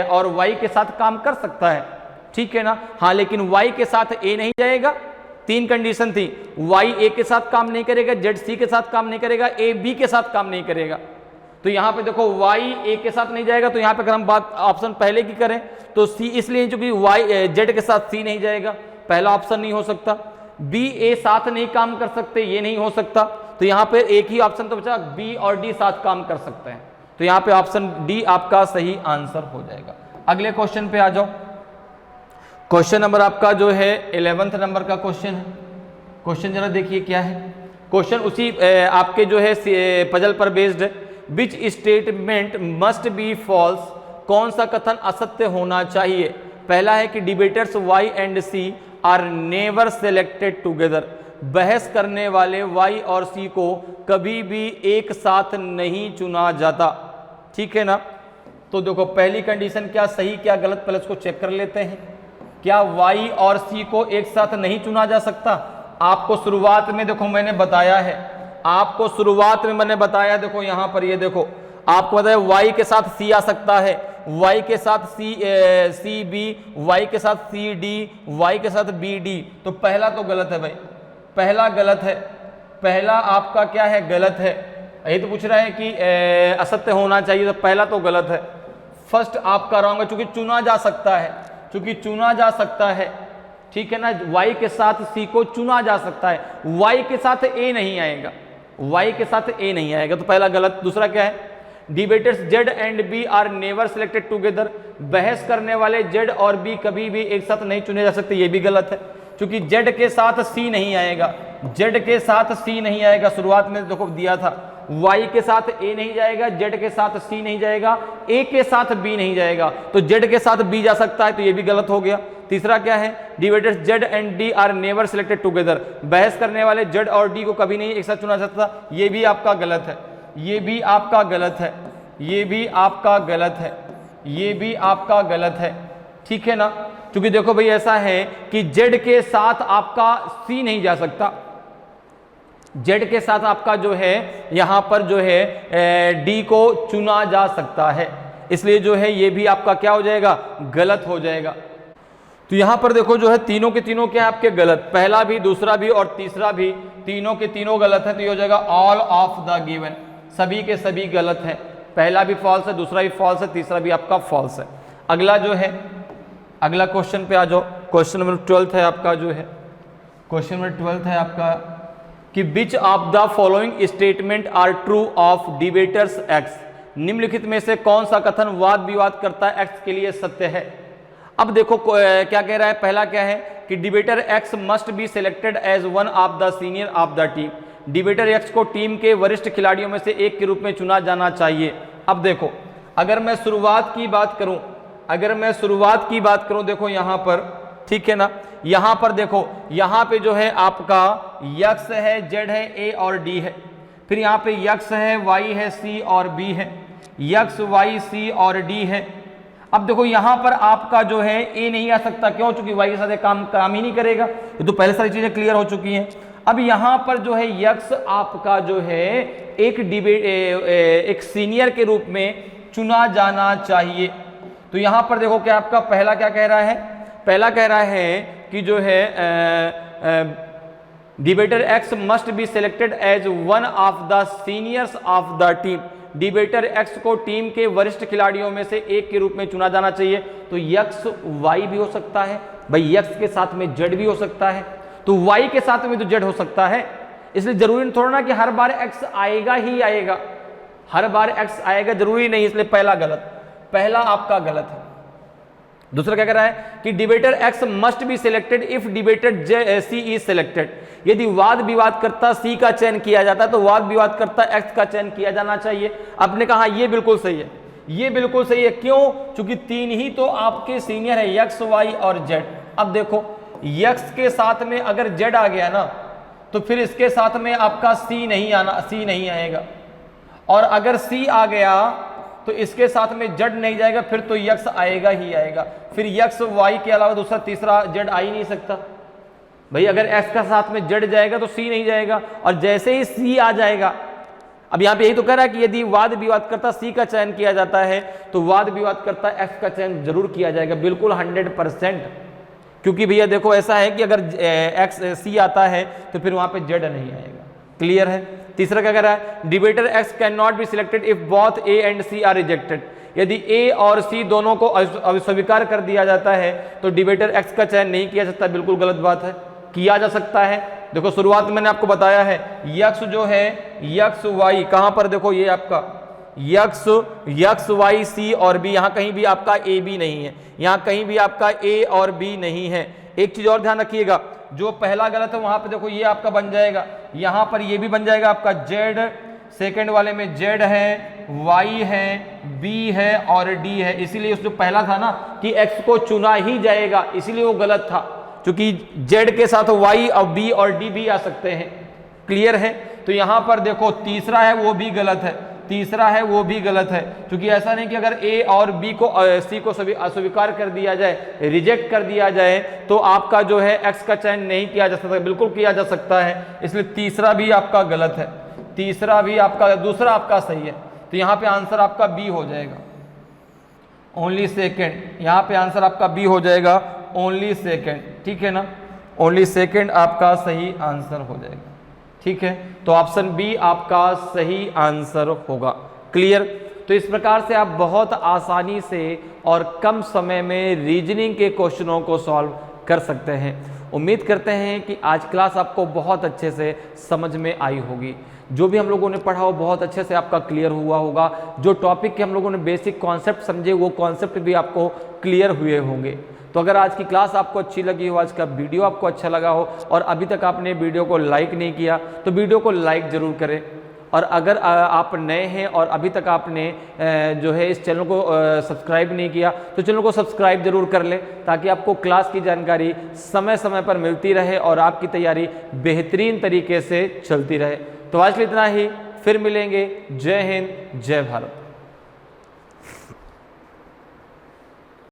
और वाई के साथ काम कर सकता है, ठीक है ना। हाँ, लेकिन वाई के साथ ए नहीं जाएगा। तीन कंडीशन थी, वाई ए के साथ काम नहीं करेगा, जेड सी के साथ काम नहीं करेगा, ए बी के साथ काम नहीं करेगा। तो यहां पे देखो वाई ए के साथ नहीं जाएगा, तो यहां पे अगर हम बात ऑप्शन पहले की करें तो सी, इसलिए चूंकि वाई जेड के साथ सी नहीं जाएगा, पहला ऑप्शन नहीं हो सकता। बी ए साथ नहीं काम कर सकते, ये नहीं हो सकता। तो यहां पे एक ही ऑप्शन तो बचा, बी और डी साथ काम कर सकते हैं। तो यहां पे ऑप्शन डी आपका सही आंसर हो जाएगा। अगले क्वेश्चन पे आ जाओ। क्वेश्चन नंबर आपका जो है 11th नंबर का क्वेश्चन है। क्वेश्चन जरा देखिए क्या है। क्वेश्चन उसी आपके जो है पजल पर बेस्ड है। Which statement must be false, कौन सा कथन असत्य होना चाहिए। पहला है कि debaters Y and C are never selected together, बहस करने वाले वाई और सी को कभी भी एक साथ नहीं चुना जाता, ठीक है ना। तो देखो पहली कंडीशन क्या सही क्या गलत, पहले इसको चेक कर लेते हैं। क्या वाई और सी को एक साथ नहीं चुना जा सकता। आपको शुरुआत में देखो मैंने बताया है, आपको शुरुआत में मैंने बताया, देखो यहां पर ये देखो आपको बताया वाई के साथ सी आ सकता है, वाई के साथ सी बी, वाई के साथ सी डी, वाई के साथ बी डी। तो पहला तो गलत है भाई, पहला गलत है, पहला आपका क्या है गलत है। यही तो पूछ रहा है कि असत्य होना चाहिए, तो पहला तो गलत है। फर्स्ट आपका रॉन्ग है, चूंकि चुना जा सकता है, चूंकि चुना जा सकता है, ठीक है ना। वाई के साथ सी को चुना जा सकता है, वाई के साथ ए नहीं आएगा, वाई के साथ ए नहीं आएगा, तो पहला गलत। दूसरा क्या है, debaters Z and B are never selected together, बहस करने वाले जेड और बी कभी भी एक साथ नहीं चुने जा सकते, ये भी गलत है, क्योंकि जेड के साथ सी नहीं आएगा, जेड के साथ सी नहीं आएगा। शुरुआत में देखो दिया था, वाई के साथ ए नहीं जाएगा, जेड के साथ सी नहीं जाएगा, ए के साथ बी नहीं जाएगा, तो जेड के साथ बी जा सकता है, तो ये भी गलत हो गया। तीसरा क्या है, debaters Z and D R never selected together, बहस करने वाले जेड और डी को कभी नहीं एक साथ चुना सकता, ये भी आपका गलत है, ये भी आपका गलत है, ये भी आपका गलत है, ये भी आपका गलत है, ठीक है ना। क्योंकि देखो भाई ऐसा है कि जेड के साथ आपका सी नहीं जा सकता, जेड के साथ आपका जो है यहां पर जो है डी को चुना जा सकता है, इसलिए जो है ये भी आपका क्या हो जाएगा गलत हो जाएगा। तो यहां पर देखो जो है तीनों के तीनों क्या है आपके गलत, पहला भी दूसरा भी और तीसरा भी तीनों के तीनों गलत है, तो ये हो जाएगा ऑल ऑफ द गिवन, सभी के सभी गलत है। पहला भी फॉल्स है, दूसरा भी फॉल्स है, तीसरा भी आपका फॉल्स है। अगला जो है, अगला क्वेश्चन पे आ जाओ। क्वेश्चन नंबर 12 है आपका जो है, क्वेश्चन नंबर 12 है आपका कि which of the following statement are true of debaters X, निम्नलिखित में से कौन सा कथन वाद विवाद करता है एक्स के लिए सत्य है। अब देखो क्या कह रहा है, पहला क्या है कि debater X must be selected as one of the senior of the team, debater X को टीम के वरिष्ठ खिलाड़ियों में से एक के रूप में चुना जाना चाहिए। अब देखो अगर मैं शुरुआत की बात करूं, अगर मैं शुरुआत की बात करूं, देखो यहां पर, ठीक है ना, यहां पर देखो यहां पे जो है आपका यक्स है, जेड है, ए और डी है, फिर यहां पे यक्स है, वाई है, सी और बी है, यक्स वाई सी और डी है। अब देखो यहां पर आपका जो है ए नहीं आ सकता, क्यों, चूंकि वाई के साथ काम ही नहीं करेगा, ये तो पहले सारी चीजें क्लियर हो चुकी हैं। अब यहां पर जो है यक्स आपका जो है एक सीनियर के रूप में चुना जाना चाहिए। तो यहां पर देखो क्या आपका पहला क्या कह रहा है, पहला कह रहा है कि जो है debater X must be selected as one of the seniors of the team, debater X को टीम के वरिष्ठ खिलाड़ियों में से एक के रूप में चुना जाना चाहिए। तो यक्स वाई भी हो सकता है भाई, यक्स के साथ में जेड भी हो सकता है, तो वाई के साथ में तो जेड हो सकता है, इसलिए जरूरी थोड़ा ना कि हर बार एक्स आएगा ही आएगा, हर बार एक्स आएगा जरूरी नहीं, इसलिए पहला गलत, पहला आपका गलत है। दूसरा क्या कह रहा है कि debater X must be selected if debater C is selected, यदि वाद विवाद करता सी का चयन किया जाता है तो वाद विवाद करता एक्स का चयन किया जाना चाहिए। आपने कहा ये बिल्कुल सही है, ये बिल्कुल सही है, क्यों, क्योंकि तीन ही तो आपके सीनियर है, एक्स वाई और जेड। अब देखो एक्स के साथ में अगर जेड आ गया ना तो फिर इसके साथ में आपका सी नहीं आएगा, और अगर सी आ गया तो इसके साथ में जेड नहीं जाएगा, फिर तो यक्स आएगा ही आएगा, फिर यक्स वाई के अलावा दूसरा तीसरा जेड आ ही नहीं सकता। भाई अगर x का साथ में z जाएगा तो c नहीं जाएगा, और जैसे ही c आ जाएगा, अब यहाँ पे यही तो कह रहा है कि यदि वाद विवाद करता c का चयन किया जाता है तो वाद विवाद करता x का चयन जरूर किया जाएगा, बिल्कुल 100%। क्योंकि भैया देखो ऐसा है कि अगर c आता है तो फिर वहां पे z नहीं आएगा। क्लियर है। तीसरा क्या कह रहा है, debater x can not be selected if both a and c are rejected. यदि a और c दोनों को अस्वीकार कर दिया जाता है तो डिबेटर x का चयन नहीं किया जा सकता। बिल्कुल गलत बात है, किया जा सकता है। देखो शुरुआत में मैंने आपको बताया है यक्स जो है यक्स वाई, कहां पर देखो ये आपका यक्स वाई सी और बी, यहां कहीं भी आपका ए बी नहीं है, यहां कहीं भी आपका ए और बी नहीं है। एक चीज और ध्यान रखिएगा, जो पहला गलत है वहां पे देखो ये आपका बन जाएगा, यहां पर ये भी बन जाएगा आपका जेड, सेकंड वाले में जेड है, वाई है, बी है और डी है। इसीलिए जो पहला था ना कि एक्स को चुना ही जाएगा, इसीलिए वो गलत था, क्योंकि जेड के साथ वाई और बी और डी भी आ सकते हैं। क्लियर है। तो यहां पर देखो तीसरा है वो भी गलत है, तीसरा है वो भी गलत है, क्योंकि ऐसा नहीं कि अगर ए और बी को सी को अस्वीकार कर दिया जाए, रिजेक्ट कर दिया जाए तो आपका जो है एक्स का चयन नहीं किया जा सकता, बिल्कुल किया जा सकता है। इसलिए तीसरा भी आपका गलत है, तीसरा भी आपका, दूसरा आपका सही है। तो यहाँ पे आंसर आपका बी हो जाएगा, ओनली सेकेंड। यहाँ पे आंसर आपका बी हो जाएगा, ओनली सेकेंड। ठीक है ना, ओनली सेकेंड आपका सही आंसर हो जाएगा। ठीक है, तो ऑप्शन बी आपका सही आंसर होगा। क्लियर। तो इस प्रकार से आप बहुत आसानी से और कम समय में रीजनिंग के क्वेश्चनों को सॉल्व कर सकते हैं। उम्मीद करते हैं कि आज क्लास आपको बहुत अच्छे से समझ में आई होगी। जो भी हम लोगों ने पढ़ा वो बहुत अच्छे से आपका क्लियर हुआ होगा। जो टॉपिक के हम लोगों ने बेसिक कॉन्सेप्ट समझे वो कॉन्सेप्ट भी आपको क्लियर हुए होंगे। तो अगर आज की क्लास आपको अच्छी लगी हो, आज का वीडियो आपको अच्छा लगा हो और अभी तक आपने वीडियो को लाइक नहीं किया तो वीडियो को लाइक ज़रूर करें। और अगर आप नए हैं और अभी तक आपने जो है इस चैनल को सब्सक्राइब नहीं किया तो चैनल को सब्सक्राइब जरूर कर लें, ताकि आपको क्लास की जानकारी समय समय पर मिलती रहे और आपकी तैयारी बेहतरीन तरीके से चलती रहे। तो आज के लिए इतना ही, फिर मिलेंगे। जय हिंद, जय भारत।